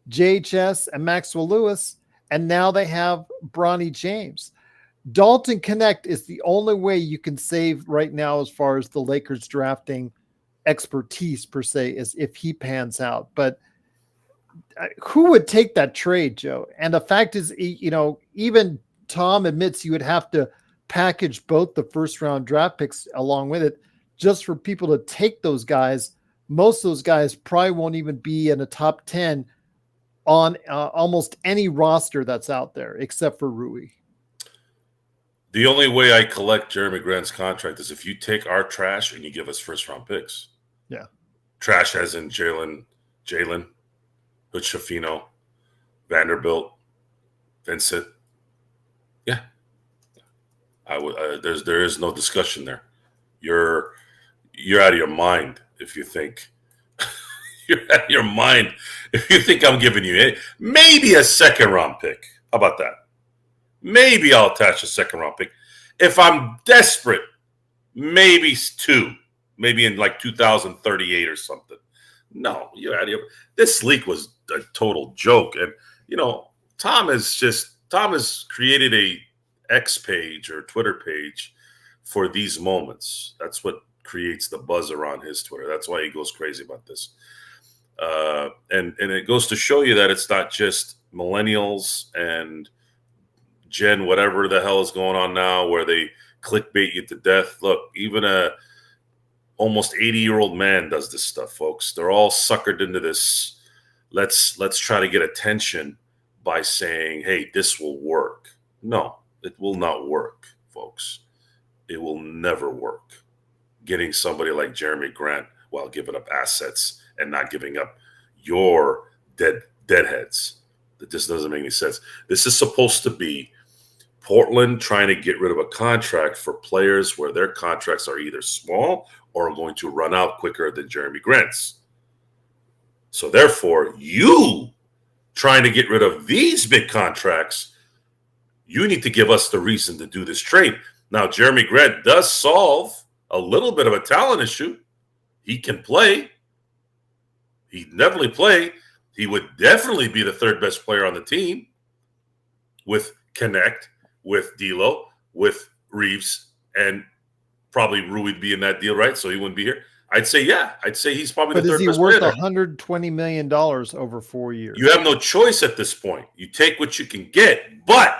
JHS and Maxwell Lewis, and now they have Bronny James. Dalton Connect is the only way you can save right now as far as the Lakers drafting expertise, per se, is if he pans out. But who would take that trade, Joe? And the fact is, even Tom admits you would have to package both the first-round draft picks along with it just for people to take those guys. Most of those guys probably won't even be in a top 10 on almost any roster that's out there, except for Rui. The only way I collect Jeremy Grant's contract is if you take our trash and you give us first-round picks. Yeah. Trash as in Jalen, Hood-Schifino, Vanderbilt, Vincent. Yeah. I would. There is no discussion there. You're out of your mind if you think you're out of your mind if you think I'm giving you maybe a second-round pick. How about that? Maybe I'll attach a second-round pick. If I'm desperate, maybe two. Maybe in like 2038 or something. No, you're out of your. This leak was a total joke. And, Tom has created a X page or Twitter page for these moments. That's what creates the buzz around his Twitter. That's why he goes crazy about this. And it goes to show you that it's not just millennials and Gen whatever the hell is going on now where they clickbait you to death. Look, even a almost 80-year-old man does this stuff, folks. They're all suckered into this. Let's try to get attention by saying, hey, this will work. No, it will not work, folks. It will never work. Getting somebody like Jeremy Grant while giving up assets and not giving up your deadheads. That just doesn't make any sense. This is supposed to be Portland trying to get rid of a contract for players where their contracts are either small or are going to run out quicker than Jeremy Grant's. So therefore, you trying to get rid of these big contracts, you need to give us the reason to do this trade. Now, Jeremy Grant does solve a little bit of a talent issue. He can play. He'd definitely play. He would definitely be the third best player on the team with Connect, with D'Lo, with Reeves, and probably Rui would be in that deal, right? So he wouldn't be here. I'd say, yeah. I'd say he's probably the third best player. But is he worth $120 million over 4 years? You have no choice at this point. You take what you can get, but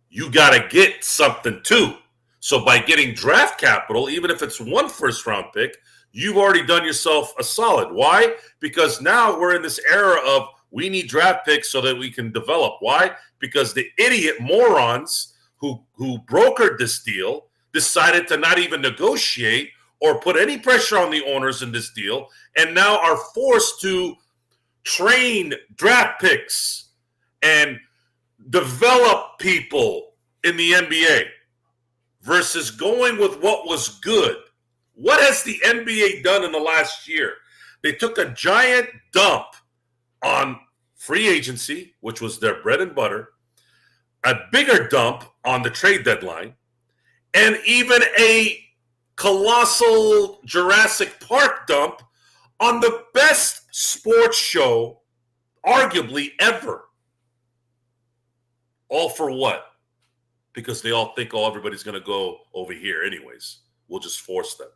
you got to get something too. So by getting draft capital, even if it's one first-round pick, you've already done yourself a solid. Why? Because now we're in this era of we need draft picks so that we can develop. Why? Because the idiot morons who brokered this deal decided to not even negotiate or put any pressure on the owners in this deal, and now are forced to train draft picks and develop people in the NBA versus going with what was good. What has the NBA done in the last year? They took a giant dump on free agency, which was their bread and butter, a bigger dump on the trade deadline, and even a colossal Jurassic Park dump on the best sports show, arguably ever. All for what? Because they all think, everybody's going to go over here anyways. We'll just force them.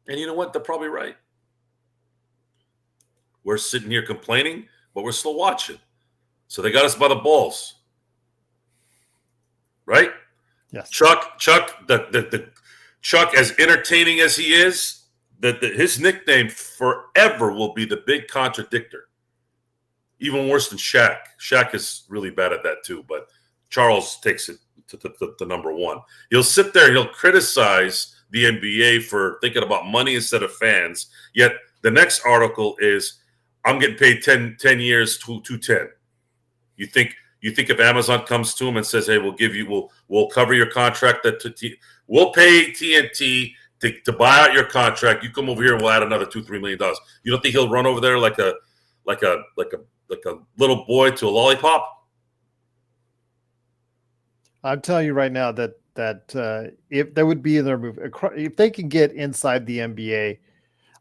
And you know what? They're probably right. We're sitting here complaining, but we're still watching. So they got us by the balls. Right? Yes. Chuck, the Chuck, as entertaining as he is, his nickname forever will be the big contradictor. Even worse than Shaq. Shaq is really bad at that too, but Charles takes it to number one. He'll sit there and he'll criticize the NBA for thinking about money instead of fans, yet the next article is, I'm getting paid 10 years, 210. You think if Amazon comes to him and says, hey, we'll cover your contract, we'll pay TNT to buy out your contract. You come over here and we'll add another $2-3 million. You don't think he'll run over there like a little boy to a lollipop? I'm telling you right now that if there would be in their move, if they can get inside the NBA,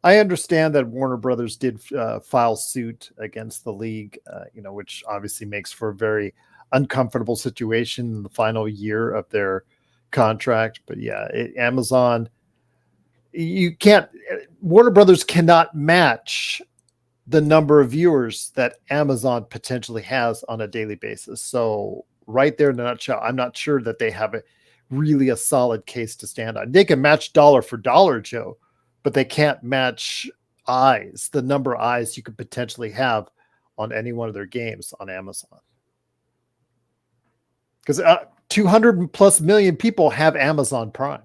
I understand that Warner Brothers did file suit against the league, which obviously makes for a very uncomfortable situation in the final year of their contract. But yeah, Amazon, Warner Brothers cannot match the number of viewers that Amazon potentially has on a daily basis. So right there in a nutshell, I'm not sure that they have really a solid case to stand on. They can match dollar for dollar, Joe, but they can't match eyes, the number of eyes you could potentially have on any one of their games on Amazon. Because 200 plus million people have Amazon Prime.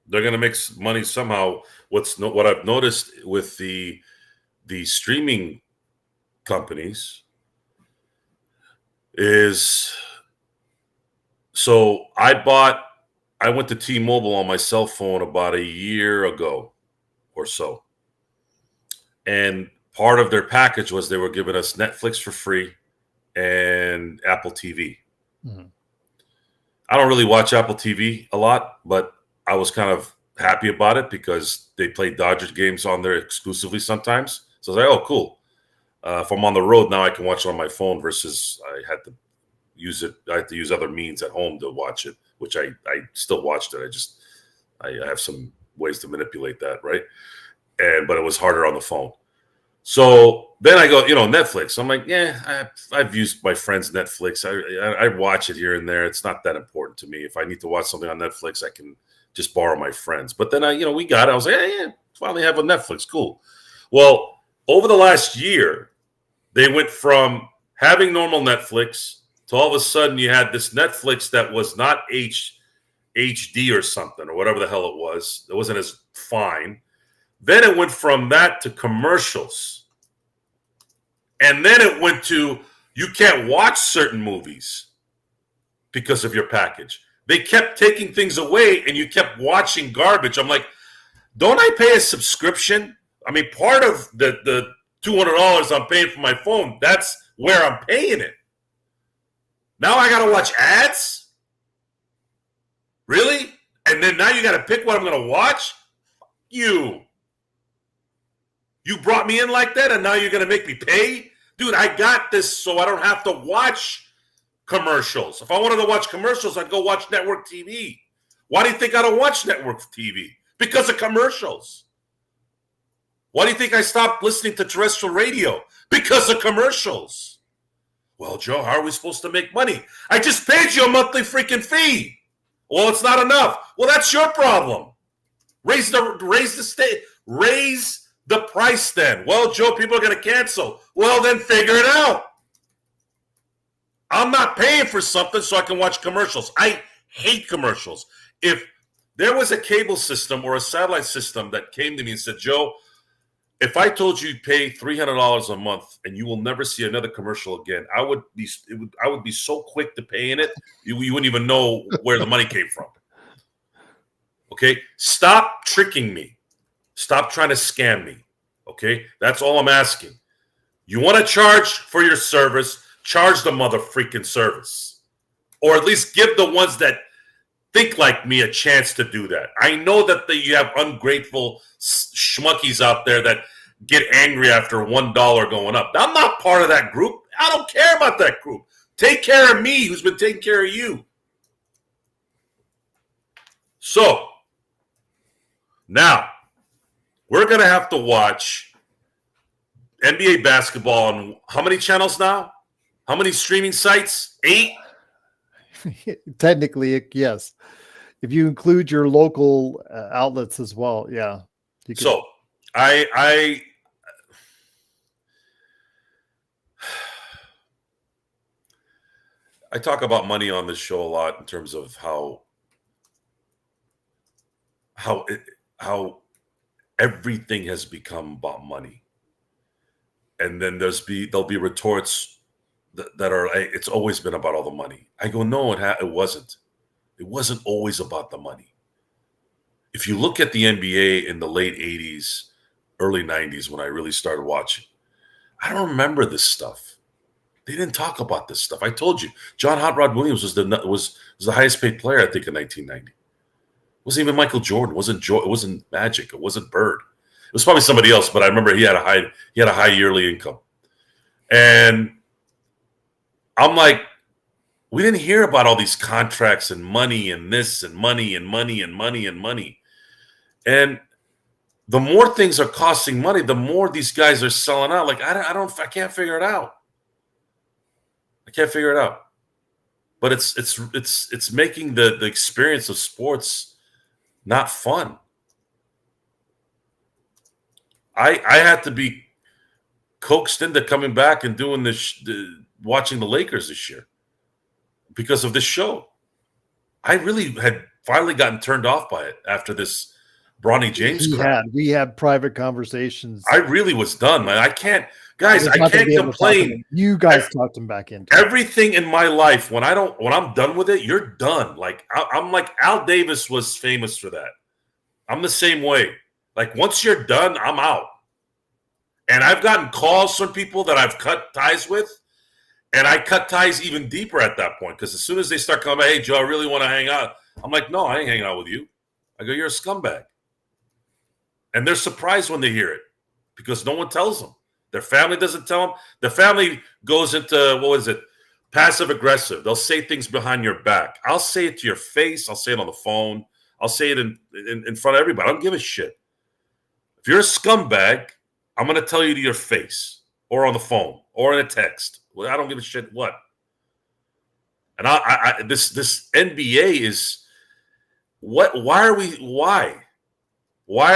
They're going to make money somehow. What I've noticed with the streaming companies is, so I went to T-Mobile on my cell phone about a year ago or so. And part of their package was they were giving us Netflix for free and Apple TV. Mm-hmm. I don't really watch Apple TV a lot, but I was kind of happy about it because they play Dodgers games on there exclusively sometimes. So I was like, oh, cool. If I'm on the road now, I can watch it on my phone versus I had to use other means at home to watch it, which I still watched it. I have some ways to manipulate that, right? But it was harder on the phone. So then I go, Netflix. I'm like, yeah, I've used my friend's Netflix. I watch it here and there. It's not that important to me. If I need to watch something on Netflix, I can just borrow my friends. But then we got it. I was like, yeah, finally have a Netflix. Cool. Well, over the last year, they went from having normal Netflix to all of a sudden you had this Netflix that was not HD or something or whatever the hell it was. It wasn't as fine. Then it went from that to commercials. And then it went to you can't watch certain movies because of your package. They kept taking things away and you kept watching garbage. I'm like, don't I pay a subscription? I mean, part of the $200 I'm paying for my phone, that's where I'm paying it. Now I got to watch ads? Really? And then now you got to pick what I'm going to watch? You brought me in like that and now you're going to make me pay? Dude, I got this so I don't have to watch commercials. If I wanted to watch commercials, I'd go watch network TV. Why do you think I don't watch network TV? Because of commercials. Why do you think I stopped listening to terrestrial radio? Because of commercials. Well, Joe, how are we supposed to make money? I just paid you a monthly freaking fee. Well, it's not enough. Well, that's your problem. Raise the price then. Well, Joe, people are going to cancel. Well, then figure it out. I'm not paying for something so I can watch commercials. I hate commercials. If There was a cable system or a satellite system that came to me and said, Joe, if I told you pay $300 a month and you will never see another commercial again, I would be so quick to pay in it, you wouldn't even know where the money came from. Okay? Stop tricking me. Stop trying to scam me. Okay? That's all I'm asking. You want to charge for your service, charge the mother freaking service. Or at least give the ones that think like me a chance to do that. I know that you have ungrateful schmuckies out there that get angry after $1 going up. I'm not part of that group. I don't care about that group. Take care of me, who's been taking care of you. So, now, we're going to have to watch NBA basketball on how many channels now? How many streaming sites? 8? Technically, yes. If you include your local outlets as well, yeah. So I talk about money on this show a lot in terms of how everything has become about money, and then there'll be retorts that are, it's always been about all the money. I go, no, it wasn't. It wasn't always about the money. If you look at the NBA in the late 80s, early 90s, when I really started watching, I don't remember this stuff. They didn't talk about this stuff. I told you, John Hot Rod Williams was the highest paid player, I think, in 1990. It wasn't even Michael Jordan. It wasn't Magic. It wasn't Bird. It was probably somebody else, but I remember he had a high yearly income. And I'm like, we didn't hear about all these contracts and money and this and money and money and money and money. And the more things are costing money, the more these guys are selling out. Like, I can't figure it out. I can't figure it out. But it's making the experience of sports not fun. I had to be coaxed into coming back and doing watching the Lakers this year because of this show. I really had finally gotten turned off by it after this Bronny James crap. We had private conversations. I really was done, man. I can't complain. You guys talked him back into everything in my life. When I'm done with it, you're done. Like I'm like Al Davis was famous for that. I'm the same way. Like once you're done, I'm out. And I've gotten calls from people that I've cut ties with, and I cut ties even deeper at that point because as soon as they start coming, hey Joe, I really want to hang out. I'm like, no, I ain't hanging out with you. I go, you're a scumbag. And they're surprised when they hear it because no one tells them. Their family doesn't tell them. The family goes into, passive aggressive. They'll say things behind your back. I'll say it to your face. I'll say it on the phone. I'll say it in front of everybody. I don't give a shit. If you're a scumbag, I'm going to tell you to your face or on the phone or in a text. Well, I don't give a shit what. And this NBA is what? Why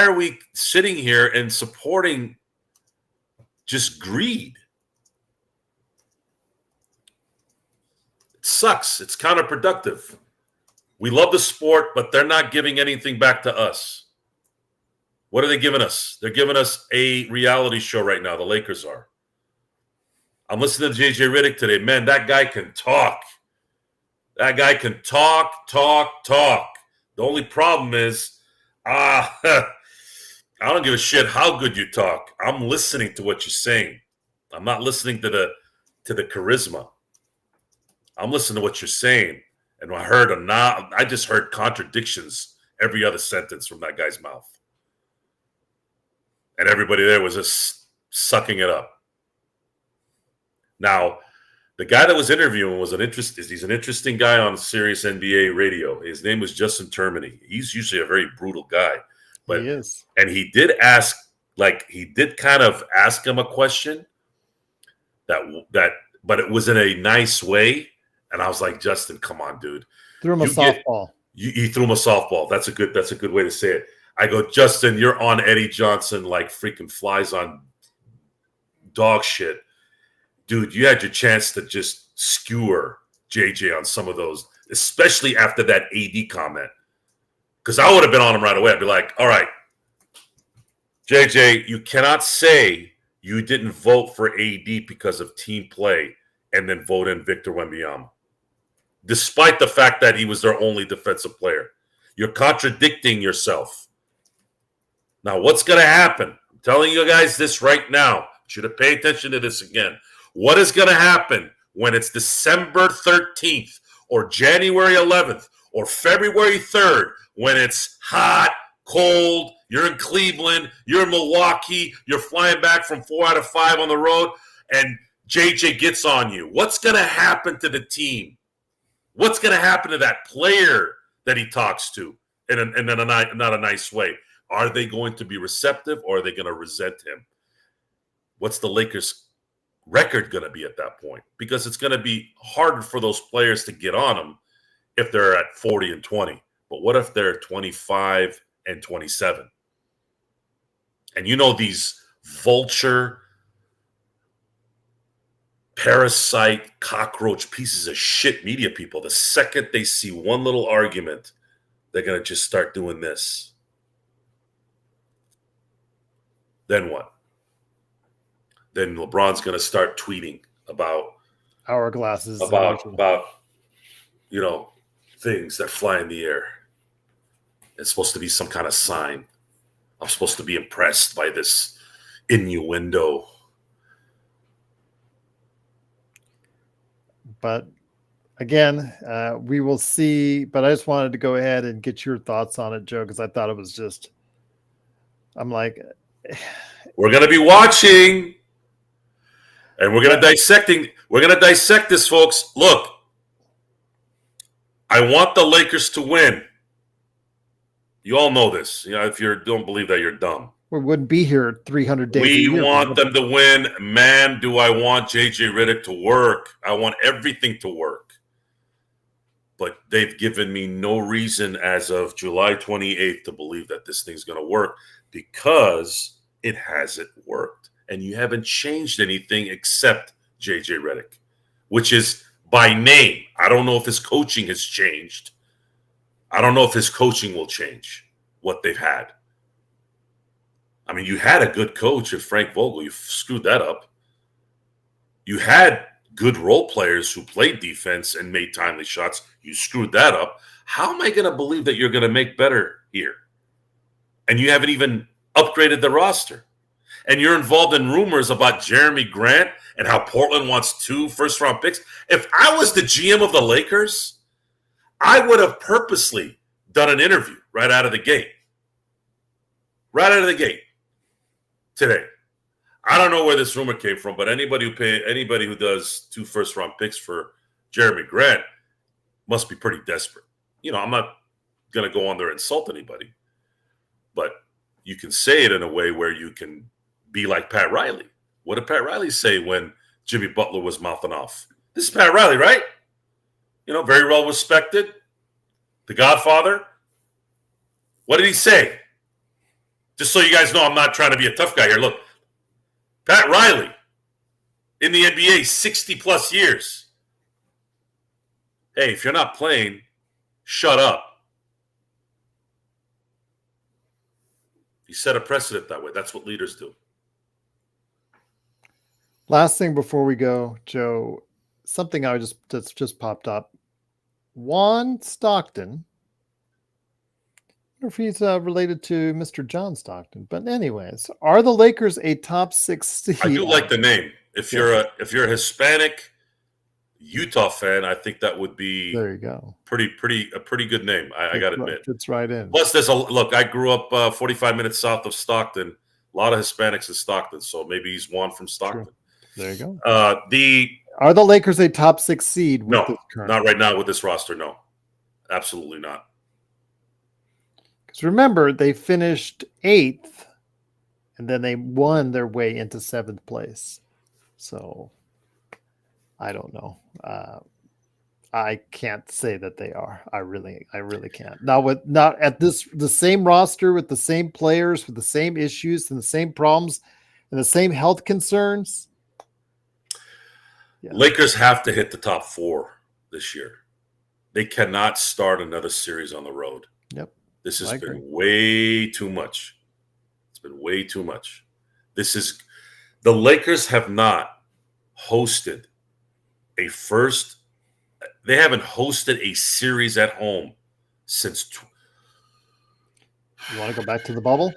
are we sitting here and supporting just greed? It sucks. It's counterproductive. We love the sport, but they're not giving anything back to us. What are they giving us? They're giving us a reality show right now. The Lakers are. I'm listening to JJ Redick today. Man, that guy can talk. That guy can talk. The only problem is, I don't give a shit how good you talk. I'm listening to what you're saying. I'm not listening to the charisma. I'm listening to what you're saying. And I just heard contradictions every other sentence from that guy's mouth. And everybody there was just sucking it up. Now, the guy that was interviewing he's an interesting guy on Sirius NBA radio. His name was Justin Termini. He's usually a very brutal guy. But, he is. And he did kind of ask him a question but it was in a nice way. And I was like, Justin, come on, dude. Threw him a softball. He threw him a softball. That's a good way to say it. I go, Justin, you're on Eddie Johnson like freaking flies on dog shit. Dude, you had your chance to just skewer JJ on some of those, especially after that AD comment. Because I would have been on him right away. I'd be like, all right, JJ, you cannot say you didn't vote for AD because of team play and then vote in Victor Wembanyama, despite the fact that he was their only defensive player. You're contradicting yourself. Now, what's going to happen? I'm telling you guys this right now. Should have paid attention to this again. What is going to happen when it's December 13th or January 11th or February 3rd, when it's hot, cold, you're in Cleveland, you're in Milwaukee, you're flying back from 4 out of 5 on the road, and JJ gets on you? What's going to happen to the team? What's going to happen to that player that he talks to in not a nice way? Are they going to be receptive, or are they going to resent him? What's the Lakers' record going to be at that point? Because it's going to be harder for those players to get on him if they're at 40-20. But what if they're 25-27? And you know these vulture, parasite, cockroach pieces of shit media people, the second they see one little argument, they're going to just start doing this. Then what? Then LeBron's going to start tweeting about hourglasses, about things that fly in the air. It's supposed to be some kind of sign. I'm supposed to be impressed by this innuendo. But again, we will see. But I just wanted to go ahead and get your thoughts on it, Joe, because I thought it was just, I'm like, we're going to be watching, and we're going to dissect this, folks. Look, I want the Lakers to win. You all know this. If you don't believe that, you're dumb. We wouldn't be here 300 days. We want them to win. Man, do I want JJ Redick to work. I want everything to work. But they've given me no reason as of July 28th to believe that this thing's going to work, because it hasn't worked. And you haven't changed anything except JJ Redick, which is by name. I don't know if his coaching has changed. I don't know if his coaching will change what they've had. I mean, you had a good coach at Frank Vogel. You screwed that up. You had good role players who played defense and made timely shots. You screwed that up. How am I going to believe that you're going to make better here? And you haven't even upgraded the roster. And you're involved in rumors about Jeremy Grant and how Portland wants 2 first-round picks. If I was the GM of the Lakers, I would have purposely done an interview right out of the gate. Right out of the gate today. I don't know where this rumor came from, but anybody who does 2 first-round picks for Jeremy Grant must be pretty desperate. I'm not going to go on there and insult anybody, but you can say it in a way where you can be like Pat Riley. What did Pat Riley say when Jimmy Butler was mouthing off? This is Pat Riley, right? Very well respected. The Godfather. What did he say? Just so you guys know, I'm not trying to be a tough guy here. Look, Pat Riley in the NBA, 60-plus years. Hey, if you're not playing, shut up. He set a precedent that way. That's what leaders do. Last thing before we go, Joe, something that's just popped up. Juan Stockton. I don't know if he's related to Mr. John Stockton, but anyways, are the Lakers a top 6 seed? I do like the name. If you're a Hispanic Utah fan, I think that would be there. You go. A pretty good name. I got to admit, fits right in. Plus, look. I grew up 45 minutes south of Stockton. A lot of Hispanics in Stockton, so maybe he's Juan from Stockton. True. There you go. Are the Lakers a top 6 seed? No, not right now with this roster. No, absolutely not. Because remember, they finished 8th, and then they won their way into 7th place. So I don't know. I can't say that they are. I really can't. Not at the same roster with the same players, with the same issues and the same problems and the same health concerns. Yeah. Lakers have to hit the top 4 this year. They cannot start another series on the road. Yep. This has been way too much. It's been way too much. The Lakers have not hosted they haven't hosted a series at home since you want to go back to the bubble?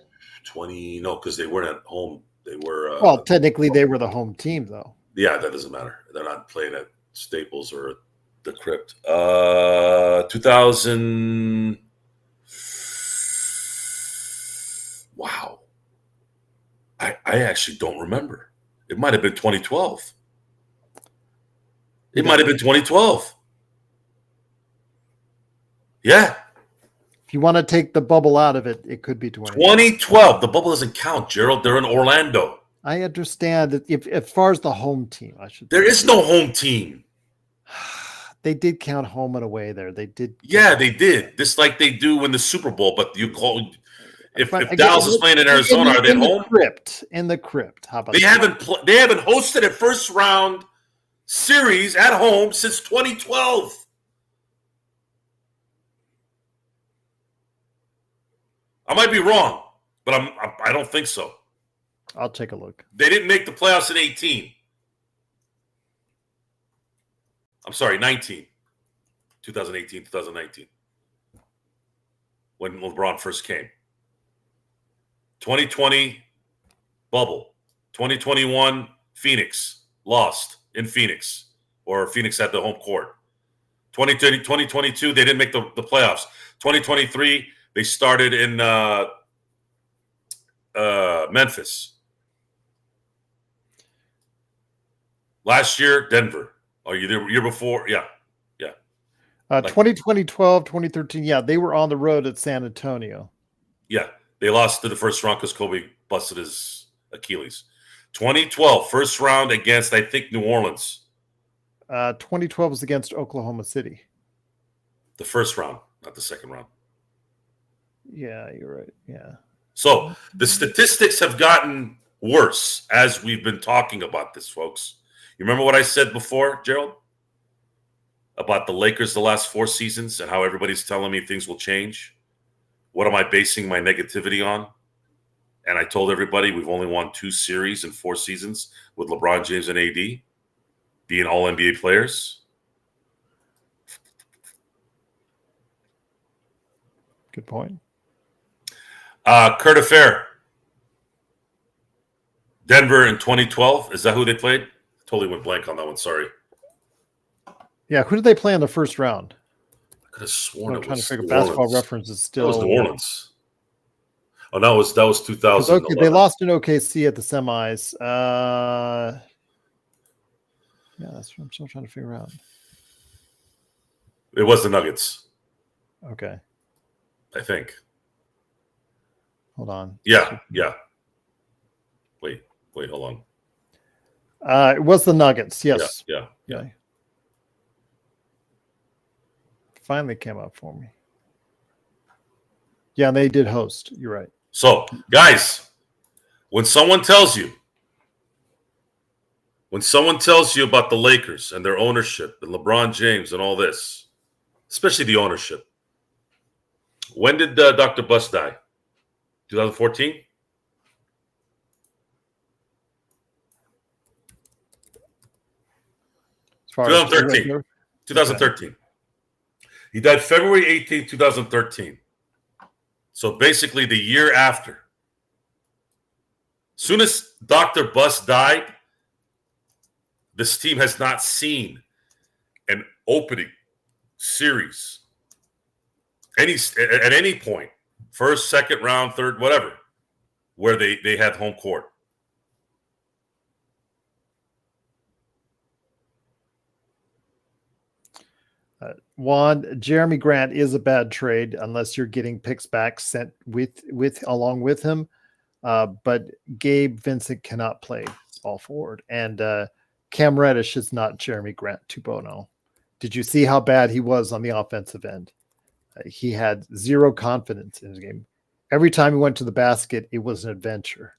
No, because they weren't at home. They were well, technically they were the home team though. Yeah, that doesn't matter. They're not playing at Staples or the Crypt. 2000. Wow. I actually don't remember. It might have been 2012. It might have been 2012. Yeah. If you want to take the bubble out of it, it could be 2012. The bubble doesn't count, Gerald. They're in Orlando. I understand that if as far as the home team, there is no home team. They did count home and away there. They did. Yeah, they did. Just like they do in the Super Bowl. But you call if Dallas is playing in Arizona, are they at home? In the crypt. How about they haven't hosted a first round series at home since 2012. I might be wrong, but I don't think so. I'll take a look. They didn't make the playoffs in 18. I'm sorry, 19. 2018, 2019. When LeBron first came. 2020, bubble. 2021, Phoenix. Lost in Phoenix. Or Phoenix at the home court. 2022, they didn't make the playoffs. 2023, they started in Memphis. Last year, Denver. Oh, the year before? Yeah. 2012, 2013. Yeah, they were on the road at San Antonio. Yeah, they lost to the first round because Kobe busted his Achilles. 2012, first round against, I think, New Orleans. 2012 was against Oklahoma City. The first round, not the second round. Yeah, you're right. Yeah. So the statistics have gotten worse as we've been talking about this, folks. You remember what I said before, Gerald? About the Lakers the last 4 seasons and how everybody's telling me things will change? What am I basing my negativity on? And I told everybody we've only won 2 series in 4 seasons with LeBron James and AD being all NBA players. Good point. Kurt Affair. Denver in 2012. Is that who they played? Totally went blank on that one. Sorry. Yeah, who did they play in the first round? I could have sworn I'm it trying was to figure. New Basketball Orleans. Reference is still. That was New Orleans. Oh, that was 2000. Okay, they lost in OKC at the semis. Yeah, that's what I'm still trying to figure out. It was the Nuggets. Okay. I think. Hold on. Yeah. Wait, hold on. It was the Nuggets, yes. Yeah. Finally came up for me. Yeah, they did host. You're right. So, guys, when someone tells you about the Lakers and their ownership and LeBron James and all this, especially the ownership, when did Dr. Buss die? 2014? As far 2013. 2013. Okay. He died February 18, 2013. So basically the year after. Soon as Dr. Buss died, this team has not seen an opening series at any point, first, second round, third, whatever, where they had home court. Juan, Jeremy Grant is a bad trade unless you're getting picks back sent along with him. But Gabe Vincent cannot play small forward, and Cam Reddish is not Jeremy Grant 2.0. Did you see how bad he was on the offensive end? He had zero confidence in his game. Every time he went to the basket, it was an adventure.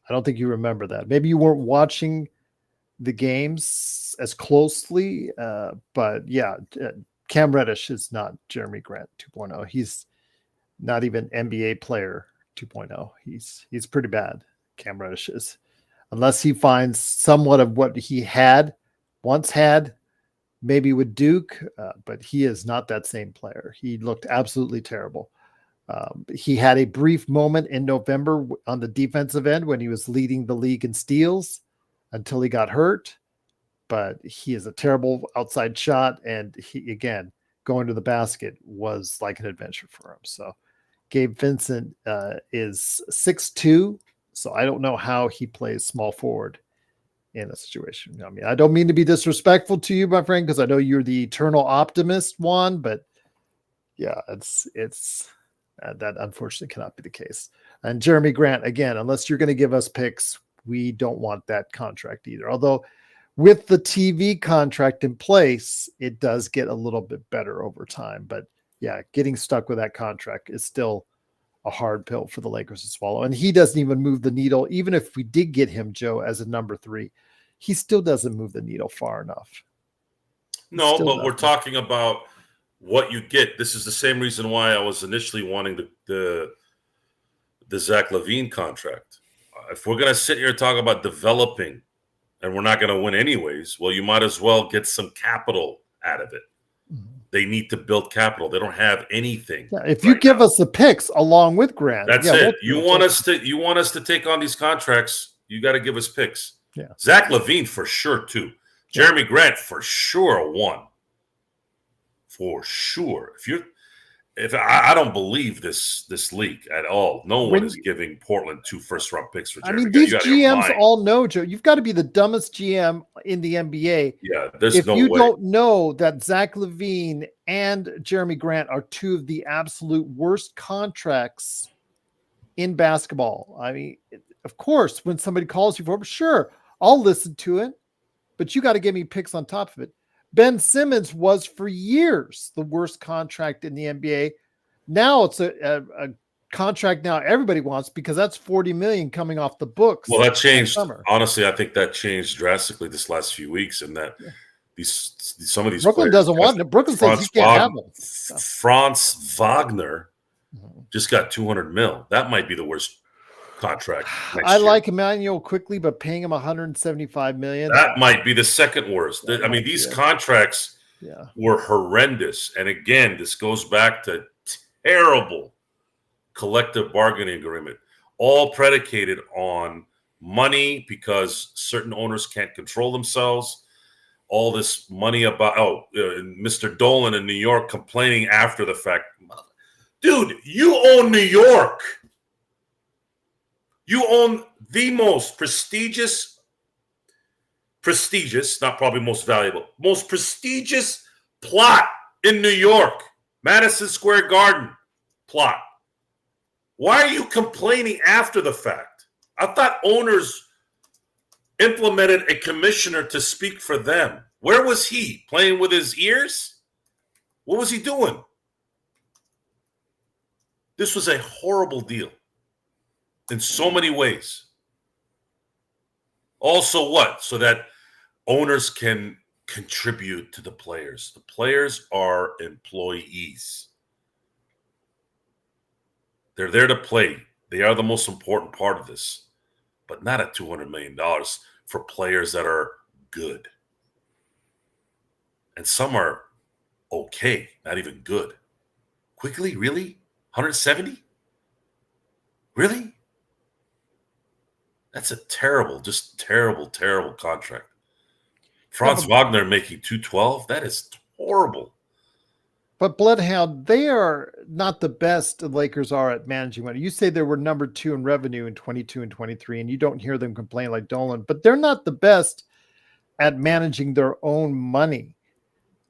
I don't think you remember that. Maybe you weren't watching the games as closely, but yeah, Cam Reddish is not Jeremy Grant 2.0. He's not even NBA player 2.0. He's pretty bad. Cam Reddish is, unless he finds somewhat of what he once had, maybe with Duke, but he is not that same player. He looked absolutely terrible. He had a brief moment in November on the defensive end when he was leading the league in steals until he got hurt. But he is a terrible outside shot. And he, again, going to the basket was like an adventure for him. So Gabe Vincent is 6'2". So I don't know how he plays small forward in a situation. I mean, I don't mean to be disrespectful to you, my friend, because I know you're the eternal optimist, Juan, but yeah, it's that unfortunately cannot be the case. And Jeremy Grant, again, unless you're going to give us picks, we don't want that contract either. Although with the TV contract in place, it does get a little bit better over time. But yeah, getting stuck with that contract is still a hard pill for the Lakers to swallow. And he doesn't even move the needle. Even if we did get him, Joe, as a number 3, he still doesn't move the needle far enough. No, but we're talking about what you get. This is the same reason why I was initially wanting the Zach LaVine contract. If we're going to sit here and talk about developing and we're not going to win anyways, well, you might as well get some capital out of it. They need to build capital. They don't have anything. Yeah, if you give us the picks along with Grant, that's it. You want us to take on these contracts. You got to give us picks. Yeah. Zach LaVine for sure 2. Jeremy Grant for sure 1. For sure. If I don't believe this league at all. No one is giving Portland 2 first-round picks for Jeremy. I mean, these GMs all know, Joe. You've got to be the dumbest GM in the NBA. Yeah, there's if no you way. Don't know that Zach LaVine and Jeremy Grant are 2 of the absolute worst contracts in basketball. I mean, of course, when somebody calls you for it, sure, I'll listen to it, but you got to give me picks on top of it. Ben Simmons was for years the worst contract in the NBA. Now it's a contract now everybody wants because that's $40 million coming off the books. Well, that changed. Honestly, I think that changed drastically this last few weeks, and that some of these Brooklyn players, doesn't want it. Brooklyn says he can't have them. Franz Wagner just got $200 million. That might be the worst contract. I like Emmanuel quickly, but paying him $175 million. That might be the second worst. I mean, these contracts were horrendous. And again, this goes back to terrible collective bargaining agreement, all predicated on money because certain owners can't control themselves. All this money about, Mr. Dolan in New York complaining after the fact. Dude, you own New York. You own the most prestigious, not probably most valuable, most prestigious plot in New York, Madison Square Garden plot. Why are you complaining after the fact? I thought owners implemented a commissioner to speak for them. Where was he? Playing with his ears? What was he doing? This was a horrible deal. In so many ways. Also what? So that owners can contribute to the players. The players are employees. They're there to play. They are the most important part of this. But not at $200 million for players that are good. And some are okay, not even good. Quickly, really? 170? Really? That's a terrible contract. Franz Wagner making $212, that is horrible. But Bloodhound, they are not the best the Lakers are at managing money. You say they were number 2 in revenue in 22 and 23, and you don't hear them complain like Dolan, but they're not the best at managing their own money.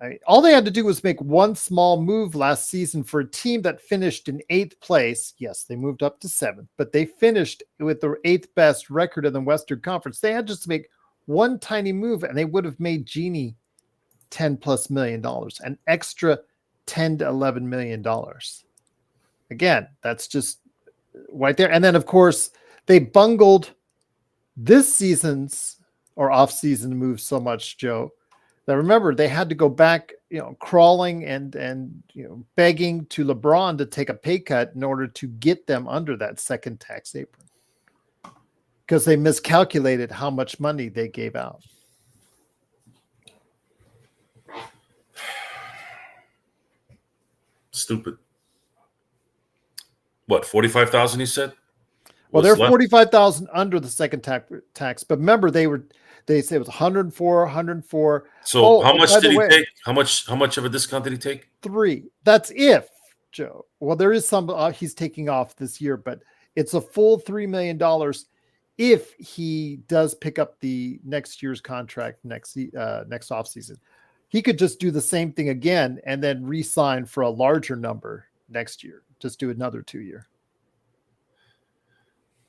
I mean, all they had to do was make one small move last season for a team that finished in 8th place. Yes, they moved up to 7th, but they finished with their 8th best record in the Western Conference. They had just to make one tiny move, and they would have made Genie $10+ million, an extra $10 to $11 million. Again, that's just right there. And then, of course, they bungled this season's or off-season moves so much, Joe, Now remember, they had to go back, crawling and begging to LeBron to take a pay cut in order to get them under that second tax apron, because they miscalculated how much money they gave out. Stupid. What, 45,000? He said. Well, they're 45,000 under the second tax, but remember they said it was 104, 104. So how much did he take? How much of a discount did he take? 3. That's if, Joe. Well, there is some he's taking off this year, but it's a full $3 million if he does pick up the next year's contract next offseason. He could just do the same thing again and then re-sign for a larger number next year. Just do another 2-year.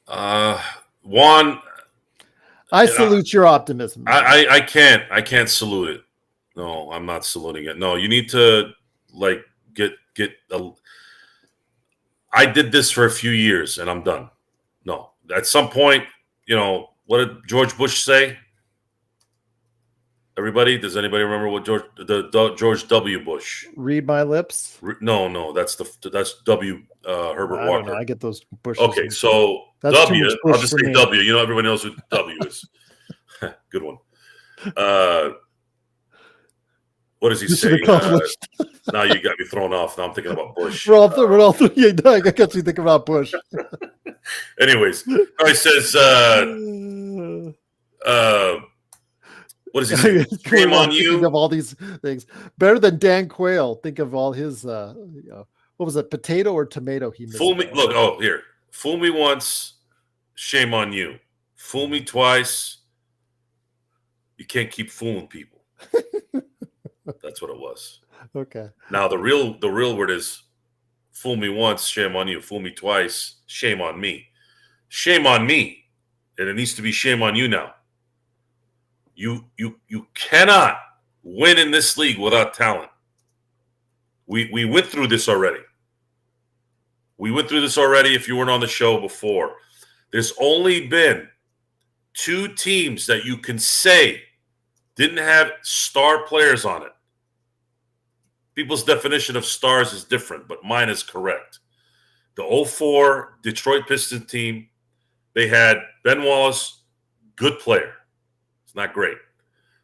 Juan, I salute your optimism. I can't salute it. No, I'm not saluting it. No, you need to get I did this for a few years and I'm done. No, at some point, what did George Bush say? Everybody, does anybody remember what George W. Bush? Read my lips. No, that's W. Herbert Walker. I get those Bushes. Okay, so that's W. I'll just say W. Everybody knows who W is. Good one. What does he say? Now you got me thrown off. Now I'm thinking about Bush. We're all three. I got you thinking about Bush. Anyways, he says, what does he say? Shame on you. Think of all these things. Better than Dan Quayle. Think of all his, what was it, potato or tomato? He fool me. Look, here. Fool me once, shame on you. Fool me twice, you can't keep fooling people. That's what it was. Okay. Now the real word is fool me once, shame on you. Fool me twice, shame on me. Shame on me. And it needs to be shame on you now. You cannot win in this league without talent. We went through this already. If you weren't on the show before. There's only been 2 teams that you can say didn't have star players on it. People's definition of stars is different, but mine is correct. The 2004 Detroit Pistons team, they had Ben Wallace, good player. It's not great.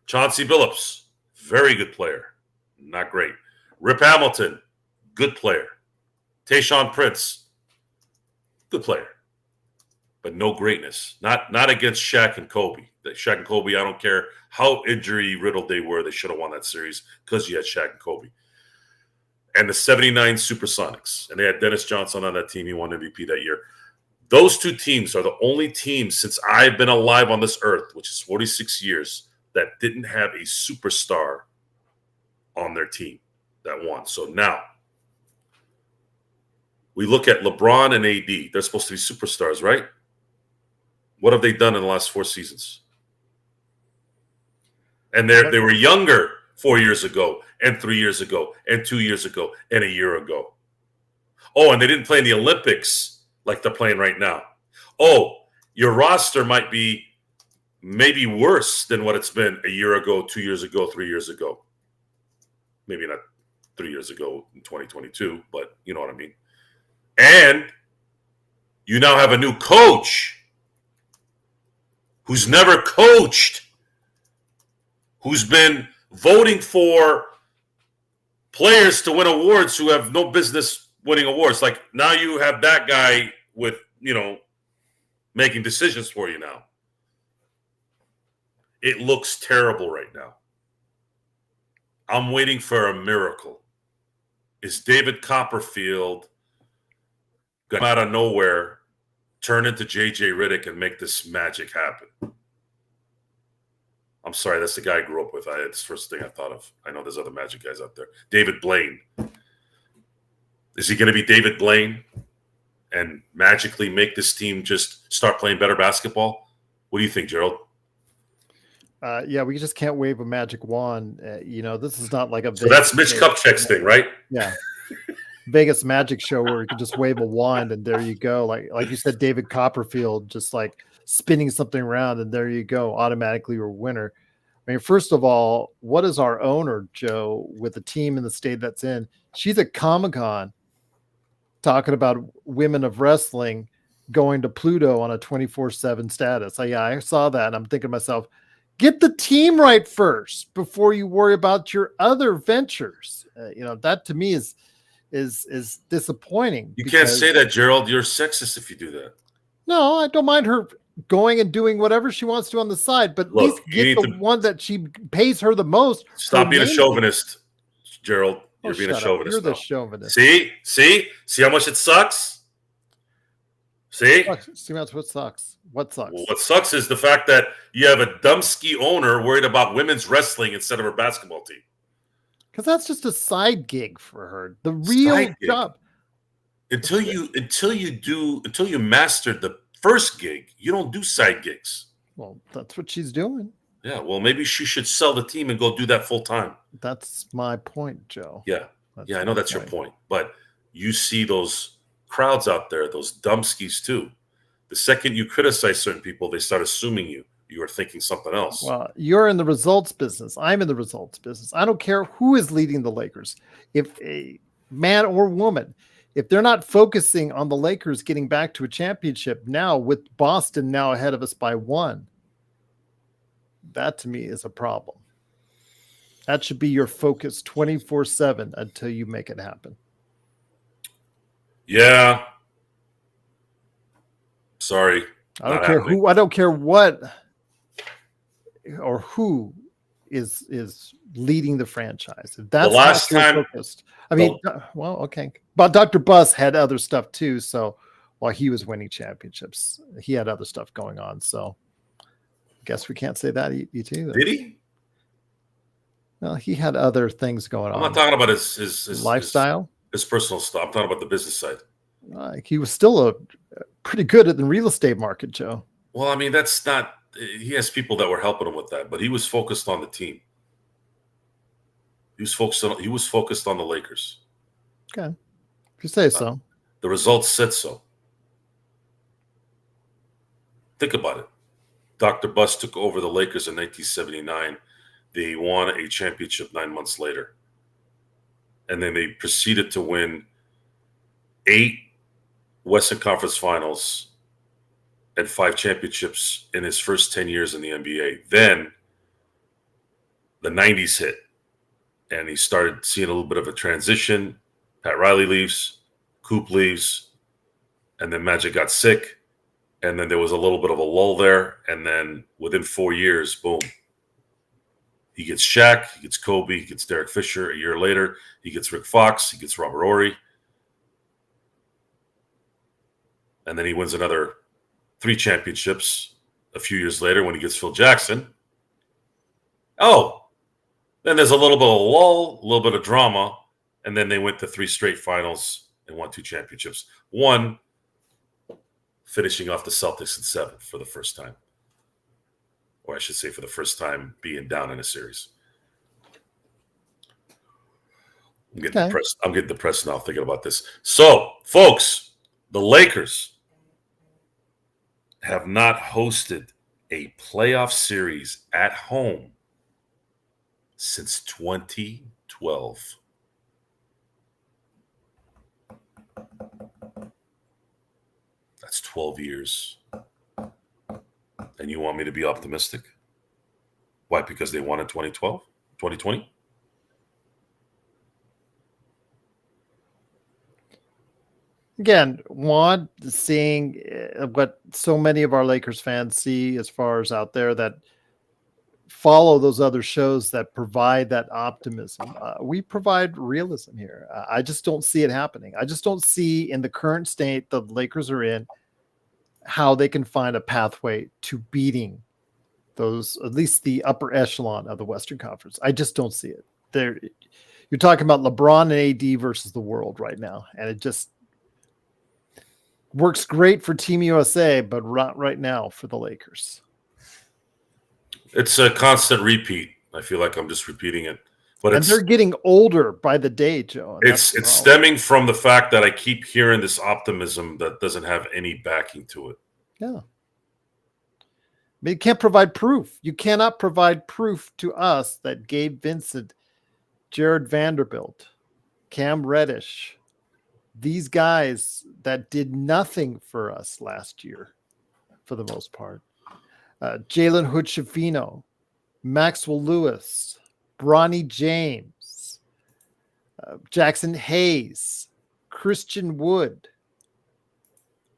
Chauncey Billups, very good player. Not great. Rip Hamilton, good player. Tayshaun Prince, good player. But no greatness. Not against Shaq and Kobe. Shaq and Kobe, I don't care how injury-riddled they were, they should have won that series because you had Shaq and Kobe. And the 79 Supersonics. And they had Dennis Johnson on that team. He won MVP that year. Those 2 teams are the only teams since I've been alive on this earth, which is 46 years, that didn't have a superstar on their team that won. So now we look at LeBron and AD. They're supposed to be superstars, right? What have they done in the last 4 seasons? And they were younger 4 years ago and 3 years ago and 2 years ago and a year ago. Oh, and they didn't play in the Olympics like they're playing right now. Oh, your roster might be maybe worse than what it's been a year ago, 2 years ago, 3 years ago. Maybe not 3 years ago in 2022, but you know what I mean. And you now have a new coach who's never coached, who's been voting for players to win awards who have no business winning awards. Like now you have that guy with, making decisions for you now. It looks terrible right now. I'm waiting for a miracle. Is David Copperfield going out of nowhere, turn into J.J. Redick and make this magic happen? I'm sorry, that's the guy I grew up with. It's the first thing I thought of. I know there's other magic guys out there. David Blaine. Is he going to be David Blaine and magically make this team just start playing better basketball? What do you think, Gerald? Yeah, we just can't wave a magic wand. This is not like a. So that's Mitch Kupchak's thing, right? Yeah, Vegas magic show where you can just wave a wand and there you go. Like you said, David Copperfield just like spinning something around and there you go, automatically you're a winner. I mean, first of all, what is our owner, Joe, with the team in the state that's in? She's at Comic-Con talking about women of wrestling going to Pluto on a 24/7 status. I saw that, and I'm thinking to myself, get the team right first before you worry about your other ventures. That to me is disappointing. You can't say that, Gerald. You're sexist if you do that. No, I don't mind her going and doing whatever she wants to on the side, but at least get the one that she pays her the most. Stop being a chauvinist, Gerald. You're being a chauvinist. You're the chauvinist. See how much it sucks? See what sucks. What sucks? Well, what sucks is the fact that you have a dumpski owner worried about women's wrestling instead of her basketball team. Because that's just a side gig for her. The real job. Until you mastered the first gig, you don't do side gigs. Well, that's what she's doing. Yeah, well, maybe she should sell the team and go do that full time. That's my point, Joe. Yeah, I know that's your point. But you see those crowds out there, those dumpskis too. The second you criticize certain people, they start assuming you are thinking something else. Well, you're in the results business. I'm in the results business. I don't care who is leading the Lakers. If a man or woman, if they're not focusing on the Lakers getting back to a championship now, with Boston now ahead of us by 1, that to me is a problem. That should be your focus 24/7 until you make it happen. Yeah. Sorry. I don't care who. I don't care what or who is leading the franchise. If that's the last time focused. I mean, well, okay. But Dr. Buss had other stuff too. So while he was winning championships, he had other stuff going on. So I guess we can't say that either. Did he? Well, he had other things going on. I'm not talking about his lifestyle, his personal stuff. I'm talking about the business side. He was still pretty good at the real estate market, Joe. Well, I mean, that's not. He has people that were helping him with that, but he was focused on the team. He was focused on the Lakers. Okay, if you say so. The results said so. Think about it. Dr. Buss took over the Lakers in 1979. They won a championship 9 months later. And then they proceeded to win 8 Western Conference Finals and 5 championships in his first 10 years in the NBA. Then the 90s hit, and he started seeing a little bit of a transition. Pat Riley leaves, Coop leaves, and then Magic got sick, and then there was a little bit of a lull there, and then within 4 years, boom. He gets Shaq, he gets Kobe, he gets Derek Fisher. A year later, he gets Rick Fox, he gets Robert Horry. And then he wins another 3 championships a few years later when he gets Phil Jackson. Oh, then there's a little bit of lull, a little bit of drama, and then they went to 3 straight finals and won 2 championships. 1 finishing off the Celtics in 7 for the first time. Or I should say for the first time being down in a series. I'm getting depressed now thinking about this. So, folks, the Lakers have not hosted a playoff series at home since 2012. That's 12 years. And you want me to be optimistic? Why? Because they won in 2012, 2020? Again, seeing what so many of our Lakers fans see as far as out there that follow those other shows that provide that optimism. We provide realism here. I just don't see it happening. I just don't see in the current state the Lakers are in how they can find a pathway to beating those, at least the upper echelon of the Western Conference. I just don't see it. You're talking about LeBron and AD versus the world right now, and it just works great for Team USA, but right now for the Lakers. It's a constant repeat. I feel like I'm just repeating it. But they're getting older by the day, Joe. It's stemming from the fact that I keep hearing this optimism that doesn't have any backing to it. Yeah. You can't provide proof. You cannot provide proof to us that Gabe Vincent, Jared Vanderbilt, Cam Reddish, these guys that did nothing for us last year, for the most part, Jalen Hood-Schifino, Maxwell Lewis, Bronny James, Jackson Hayes, Christian Wood,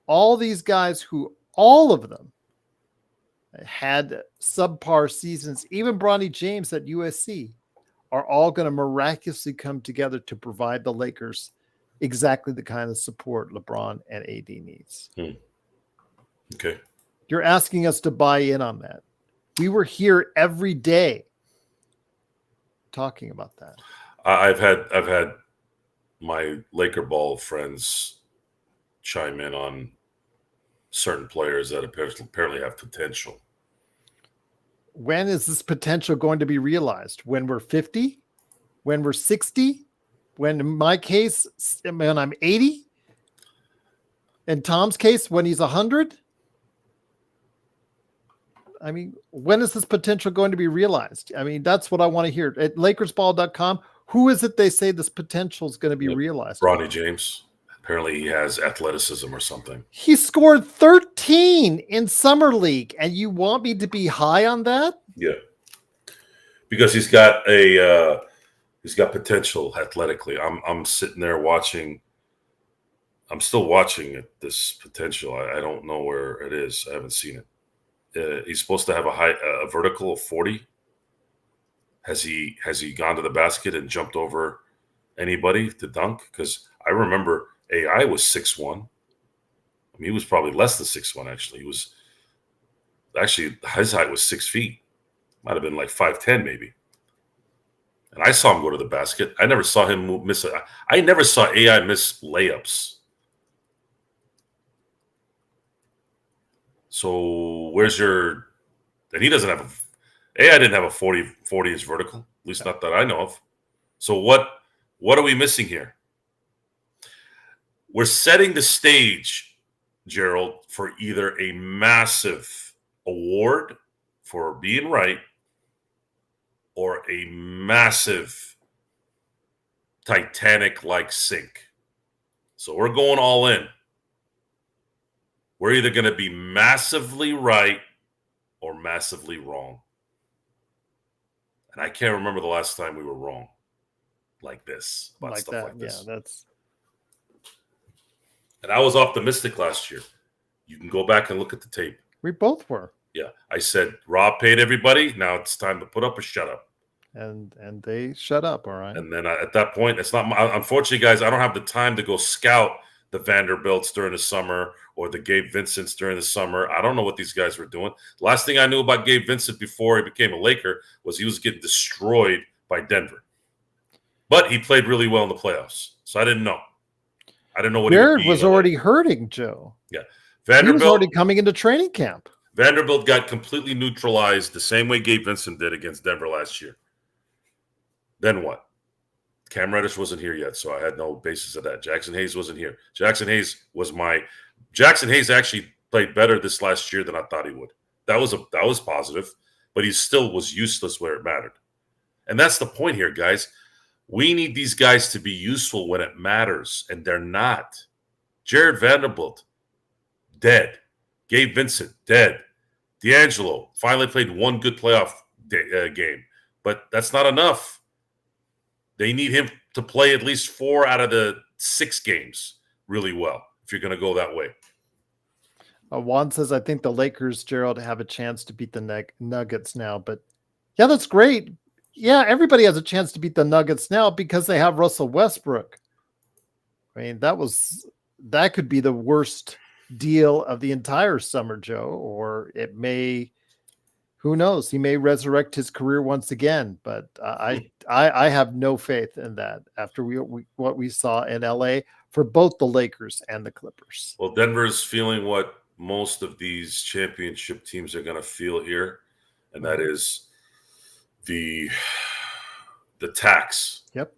all these guys who, all of them, had subpar seasons, even Bronny James at USC, are all going to miraculously come together to provide the Lakers exactly the kind of support LeBron and AD needs. Okay. You're asking us to buy in on that. We were here every day talking about that. I've had my Laker ball friends chime in on certain players that apparently have potential. When is this potential going to be realized? When we're 50? When we're 60? When, in my case, when I'm 80? In Tom's case, when he's 100? I mean, when is this potential going to be realized? I mean, that's what I want to hear. At LakersBall.com, who is it they say this potential is going to be realized? Bronny James. Apparently he has athleticism or something. He scored 13 in Summer League, and you want me to be high on that? Yeah. Because he's got potential athletically. I'm sitting there watching. I'm still watching this potential. I don't know where it is. I haven't seen it. He's supposed to have a vertical of 40. Has he gone to the basket and jumped over anybody to dunk? Because I remember AI was 6'1". I mean, he was probably less than 6'1". Actually, his height was 6 feet. Might have been like 5'10" maybe. And I saw him go to the basket. I never saw him miss it. I never saw AI miss layups. So where's your? And he doesn't have AI didn't have a 40 inch vertical, at least not that I know of. So what are we missing here? We're setting the stage, Gerald, for either a massive award for being right or a massive Titanic-like sink. So we're going all in. We're either going to be massively right or massively wrong. And I can't remember the last time we were wrong like this. About like stuff that. like this. Yeah, that's. And I was optimistic last year. You can go back and look at the tape. We both were. Yeah. I said, Rob paid everybody. Now it's time to put up or shut up. And they shut up, all right. And then at that point, it's not unfortunately, guys, I don't have the time to go scout the Vanderbilts during the summer or the Gabe Vincents during the summer. I don't know what these guys were doing. The last thing I knew about Gabe Vincent before he became a Laker was he was getting destroyed by Denver. But he played really well in the playoffs. So I didn't know. I didn't know what Jared was already hurting, Joe. Yeah. He was already coming into training camp. Vanderbilt got completely neutralized the same way Gabe Vincent did against Denver last year. Then what? Cam Reddish wasn't here yet, so I had no basis of that. Jackson Hayes wasn't here. Jackson Hayes actually played better this last year than I thought he would. That was positive, but he still was useless where it mattered. And that's the point here, guys. We need these guys to be useful when it matters, and they're not. Jared Vanderbilt, dead. Gabe Vincent, dead. D'Angelo finally played one good playoff game, but that's not enough. They need him to play at least 4 out of the 6 games really well if you're going to go that way. Juan says, I think the Lakers, Gerald, have a chance to beat the Nuggets now. But, yeah, that's great. Yeah, everybody has a chance to beat the Nuggets now because they have Russell Westbrook. I mean, that could be the worst deal of the entire summer, Joe, or it may, who knows, he may resurrect his career once again, but I have no faith in that after what we saw in LA for both the Lakers and the Clippers. Well, Denver's feeling what most of these championship teams are going to feel here, and that is the tax. Yep.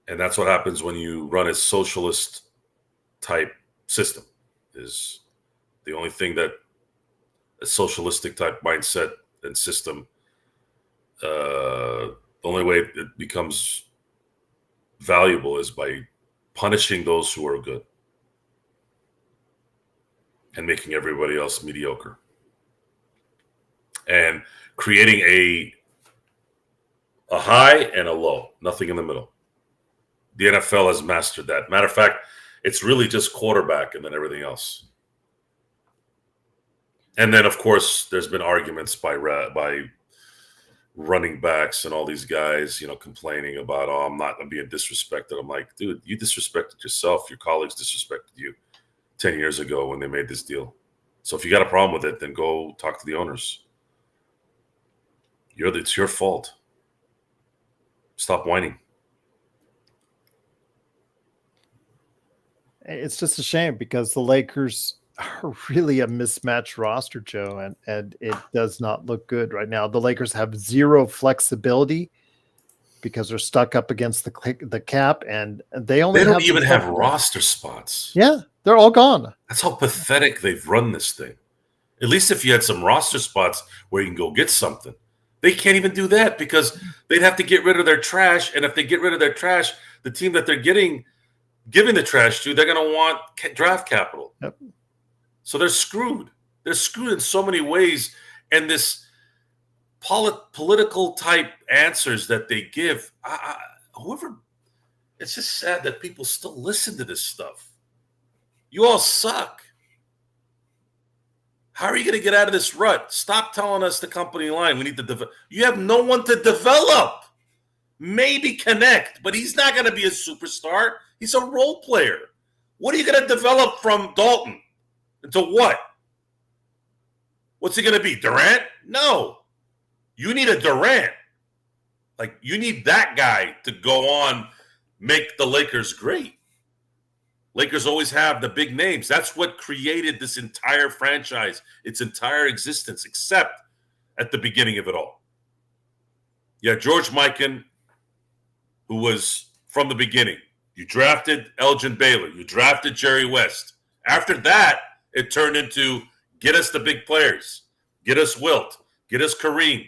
And that's what happens when you run a socialist type system. Is the only thing that a socialistic type mindset and system. The only way it becomes valuable is by punishing those who are good and making everybody else mediocre, and creating a high and a low, nothing in the middle. The NFL has mastered that. Matter of fact, it's really just quarterback and then everything else. And then, of course, there's been arguments by running backs and all these guys, complaining about, I'm being disrespected. I'm like, dude, you disrespected yourself. Your colleagues disrespected you 10 years ago when they made this deal. So if you got a problem with it, then go talk to the owners. It's your fault. Stop whining. It's just a shame because the Lakers are really a mismatched roster, Joe, and it does not look good right now. The Lakers have zero flexibility because they're stuck up against the cap, and they don't even have roster spots. Yeah, they're all gone. That's how pathetic they've run this thing. At least if you had some roster spots where you can go get something. They can't even do that because they'd have to get rid of their trash, and if they get rid of their trash, the team that they're giving the trash to, they're going to want draft capital. Yep. So they're screwed. They're screwed in so many ways. And this political type answers that they give, it's just sad that people still listen to this stuff. You all suck. How are you going to get out of this rut? Stop telling us the company line. We need to develop. You have no one to develop. Maybe connect, but he's not going to be a superstar. He's a role player. What are you going to develop from Dalton? Into what? What's he going to be? Durant? No. You need a Durant. Like, you need that guy to go on, make the Lakers great. Lakers always have the big names. That's what created this entire franchise, its entire existence, except at the beginning of it all. Yeah, George Mikan, who was from the beginning. You drafted Elgin Baylor. You drafted Jerry West. After that, it turned into get us the big players. Get us Wilt. Get us Kareem.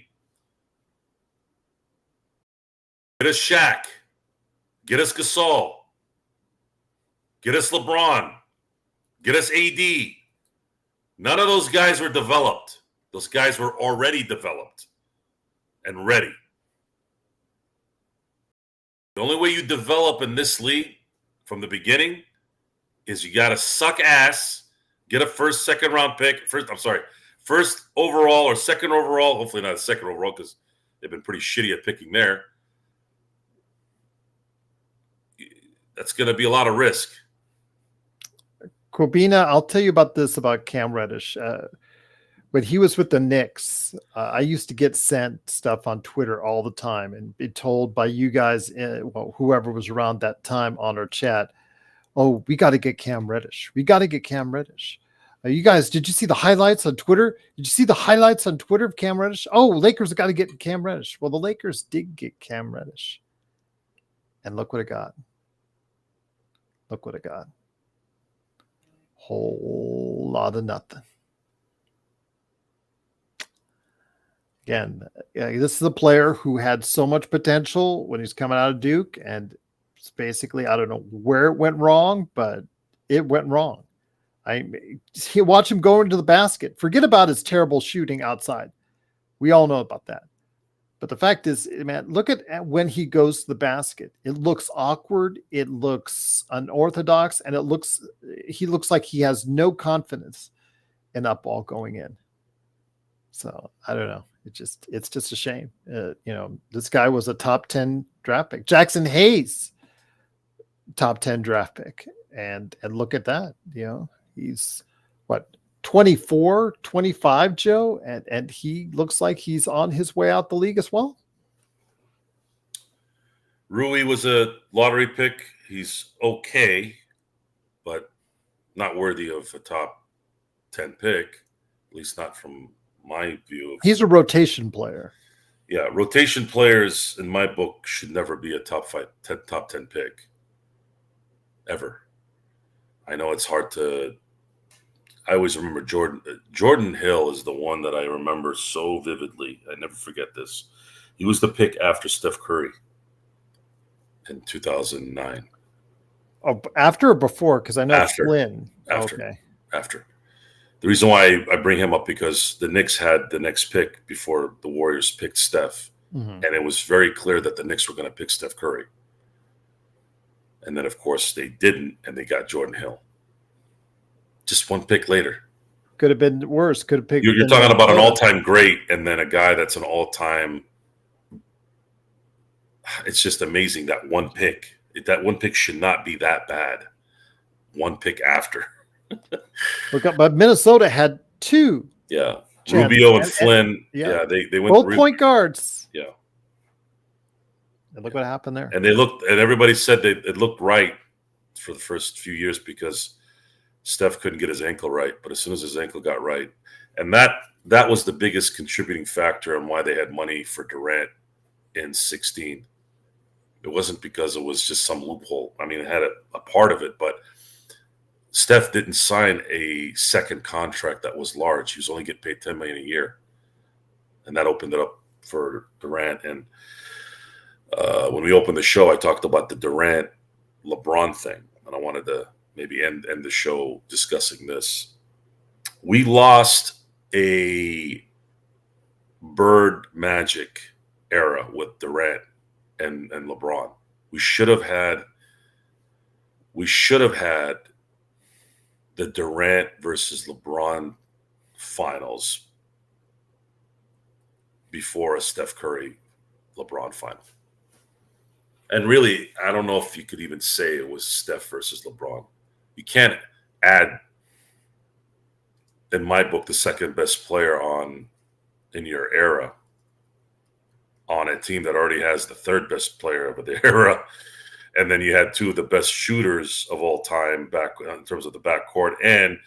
Get us Shaq. Get us Gasol. Get us LeBron. Get us AD. None of those guys were developed. Those guys were already developed and ready. The only way you develop in this league from the beginning is you got to suck ass, get a first overall or second overall. Hopefully not a second overall because they've been pretty shitty at picking there. That's going to be a lot of risk. Corbina, I'll tell you about this about Cam Reddish. When he was with the Knicks, I used to get sent stuff on Twitter all the time and be told by you guys, whoever was around that time on our chat, oh, we got to get Cam Reddish. We got to get Cam Reddish. You guys, did you see the highlights on Twitter? Did you see the highlights on Twitter of Cam Reddish? Oh, Lakers got to get Cam Reddish. Well, the Lakers did get Cam Reddish. And look what it got. Look what it got. Whole lot of nothing. Again, this is a player who had so much potential when he's coming out of Duke, and it's basically, I don't know where it went wrong, but it went wrong. Watch him go into the basket. Forget about his terrible shooting outside. We all know about that. But the fact is, man, look at when he goes to the basket. It looks awkward. It looks unorthodox, and he looks like he has no confidence in that ball going in. So I don't know. It's just a shame. This guy was a top 10 draft pick. Jackson Hayes, top 10 draft pick. And look at that. He's what, 24, 25, Joe, and he looks like he's on his way out the league as well. Rui was a lottery pick. He's okay, but not worthy of a top 10 pick, at least not from my view. He's a rotation player. Yeah, rotation players in my book should never be a top 10 pick ever. I know it's hard to I always remember Jordan Hill is the one that I remember so vividly. I never forget this. He was the pick after Steph Curry in 2009. Oh, after or before? Because I know Flynn. After. The reason why I bring him up because the Knicks had the next pick before the Warriors picked Steph. And it was very clear that the Knicks were going to pick Steph Curry. And then, of course, they didn't, and they got Jordan Hill. Just one pick later. Could have been worse. Could have picked. You're talking about an all-time great, and then a guy that's an all-time. It's just amazing that one pick. That one pick should not be that bad. One pick after. But Minnesota had two. Yeah, Rubio and Flynn. They went both point guards. Yeah, and look what happened there. And everybody said it looked right for the first few years because Steph couldn't get his ankle right, but as soon as his ankle got right, and that was the biggest contributing factor on why they had money for Durant in 2016. It wasn't because it was just some loophole. I mean, it had a part of it, but Steph didn't sign a second contract that was large. He was only getting paid $10 million a year, and that opened it up for Durant. And when we opened the show, I talked about the Durant-LeBron thing, and I wanted to maybe end the show discussing this. We lost a Bird Magic era with Durant and LeBron. We should have had the Durant versus LeBron finals before a Steph Curry LeBron final. And really, I don't know if you could even say it was Steph versus LeBron. You can't add, in my book, the second best player in your era on a team that already has the third best player of the era. And then you had two of the best shooters of all time back in terms of the backcourt. And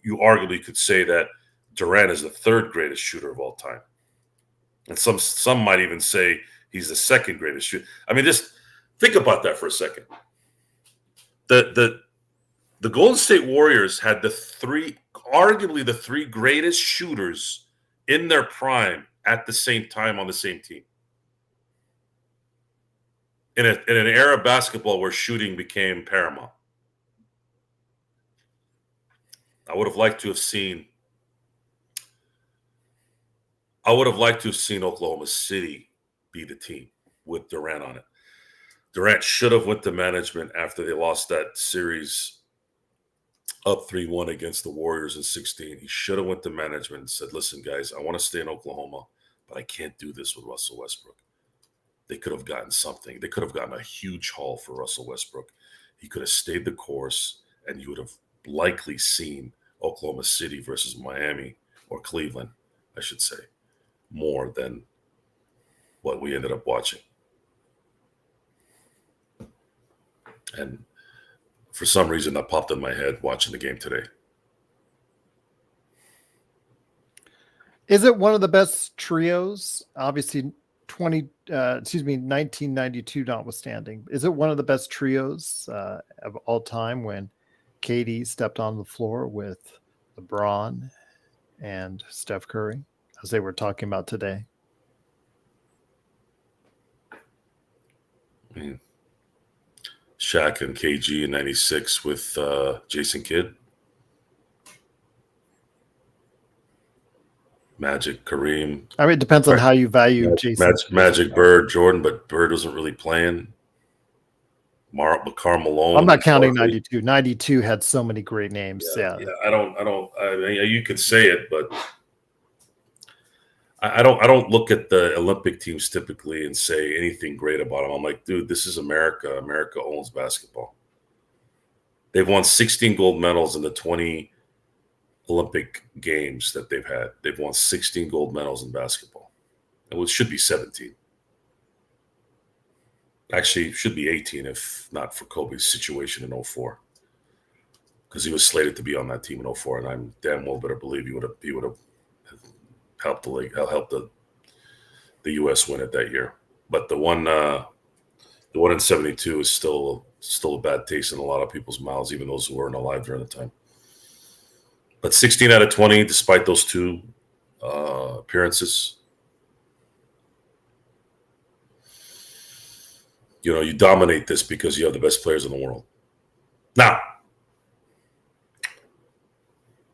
you arguably could say that Durant is the third greatest shooter of all time. And some might even say he's the second greatest shooter. I mean, just think about that for a second. The Golden State Warriors had arguably the three greatest shooters in their prime at the same time on the same team. In an era of basketball where shooting became paramount. I would have liked to have seen Oklahoma City be the team with Durant on it. Durant should have went to management after they lost that series up 3-1 against the Warriors in 2016. He should have went to management and said, listen, guys, I want to stay in Oklahoma, but I can't do this with Russell Westbrook. They could have gotten something. They could have gotten a huge haul for Russell Westbrook. He could have stayed the course, and you would have likely seen Oklahoma City versus Miami or Cleveland, I should say, more than what we ended up watching. And for some reason, that popped in my head watching the game today. Is it one of the best trios? Obviously, 1992 notwithstanding. Is it one of the best trios of all time when KD stepped on the floor with LeBron and Steph Curry, as they were talking about today? I mean, Shaq and KG in 96 with Jason Kidd. Magic, Kareem. I mean, it depends on how you value Jason. Magic, Bird, Jordan, but Bird wasn't really playing. Karl Malone. I'm not counting 92. 92 had so many great names. Yeah. I mean, you could say it, but I don't look at the Olympic teams typically and say anything great about them. I'm like, dude, this is America. America owns basketball. They've won 16 gold medals in the 20 Olympic games that they've had. They've won 16 gold medals in basketball. It should be 17. Actually, it should be 18 if not for Kobe's situation in 2004. Because he was slated to be on that team in 2004, and I'm damn well better believe he would have helped the league, helped the U.S. win it that year. But the one in 72 is still a bad taste in a lot of people's mouths, even those who weren't alive during the time. But 16 out of 20, despite those two appearances, you dominate this because you have the best players in the world. Now,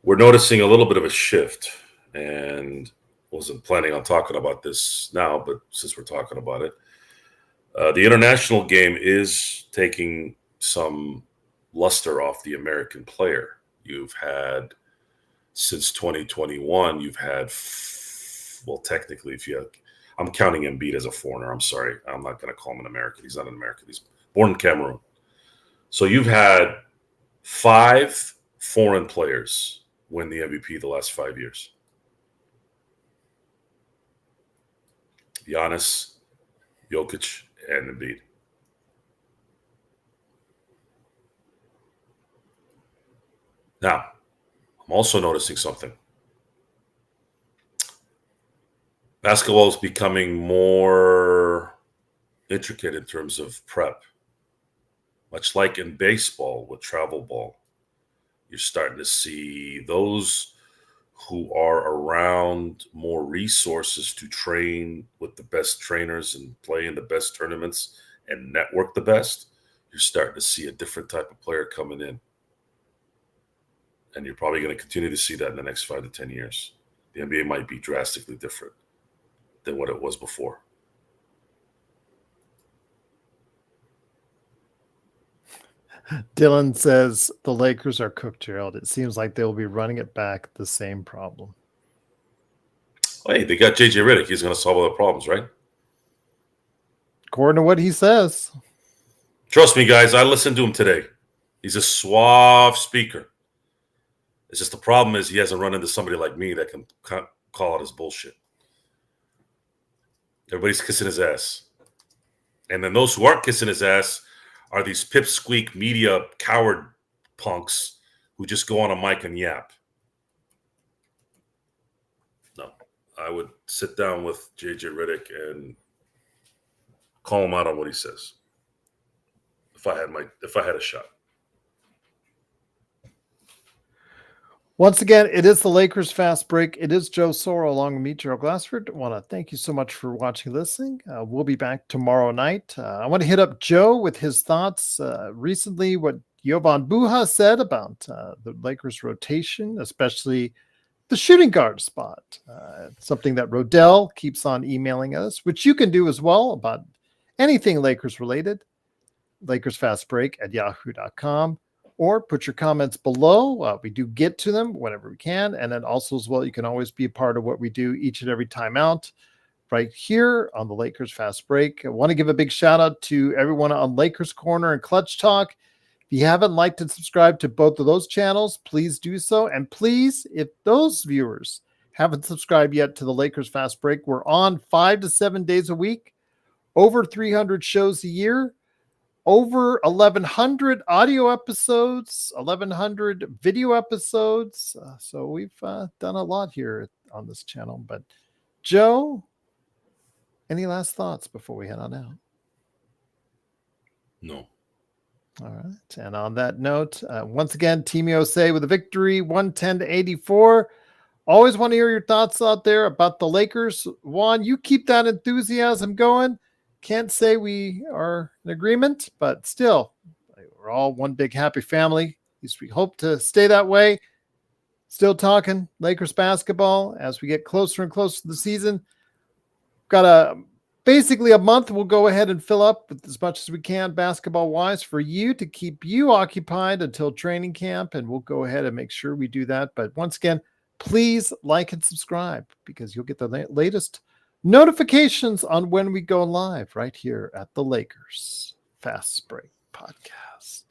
we're noticing a little bit of a shift, and wasn't planning on talking about this now, but since we're talking about it, the international game is taking some luster off the American player. You've had, since 2021, you've had, well, technically, I'm counting Embiid as a foreigner. I'm sorry. I'm not going to call him an American. He's not an American. He's born in Cameroon. So you've had 5 foreign players win the MVP the last 5 years. Giannis, Jokic, and Embiid. Now, I'm also noticing something. Basketball is becoming more intricate in terms of prep. Much like in baseball with travel ball, you're starting to see those who are around more resources to train with the best trainers and play in the best tournaments and network the best. You're starting to see a different type of player coming in. And you're probably going to continue to see that in the next 5 to 10 years. The NBA might be drastically different than what it was before. Dylan says the Lakers are cooked, Gerald. It seems like they'll be running it back, the same problem. Hey, they got JJ Redick. He's going to solve all the problems, right? According to what he says. Trust me, guys. I listened to him today. He's a suave speaker. It's just the problem is he hasn't run into somebody like me that can call out his bullshit. Everybody's kissing his ass. And then those who aren't kissing his ass are these pipsqueak media coward punks who just go on a mic and yap. No, I would sit down with JJ Redick and call him out on what he says. If I had a shot. Once again, it is the Lakers Fast Break. It is Joe Soro along with me, Gerald Glassford. I want to thank you so much for watching and listening. We'll be back tomorrow night. I want to hit up Joe with his thoughts recently, what Jovan Buha said about the Lakers rotation, especially the shooting guard spot. Something that Rodell keeps on emailing us, which you can do as well about anything Lakers related. LakersFastBreak@yahoo.com. Or put your comments below. We do get to them whenever we can. And then also as well, you can always be a part of what we do each and every time out right here on the Lakers Fast Break. I want to give a big shout out to everyone on Lakers Corner and Clutch Talk. If you haven't liked and subscribed to both of those channels, please do so. And please, if those viewers haven't subscribed yet to the Lakers Fast Break, we're on 5 to 7 days a week, over 300 shows a year. Over 1,100 audio episodes, 1,100 video episodes. So we've done a lot here on this channel. But Joe, any last thoughts before we head on out? No. All right. And on that note, once again, Team USA with a victory, 110-84. Always want to hear your thoughts out there about the Lakers. Juan, you keep that enthusiasm going. Can't say we are in agreement, but still, we're all one big happy family. At least we hope to stay that way. Still talking Lakers basketball as we get closer and closer to the season. Got basically a month. We'll go ahead and fill up with as much as we can basketball-wise for you to keep you occupied until training camp, and we'll go ahead and make sure we do that. But once again, please like and subscribe because you'll get the latest notifications on when we go live right here at the Lakers Fast Break Podcast.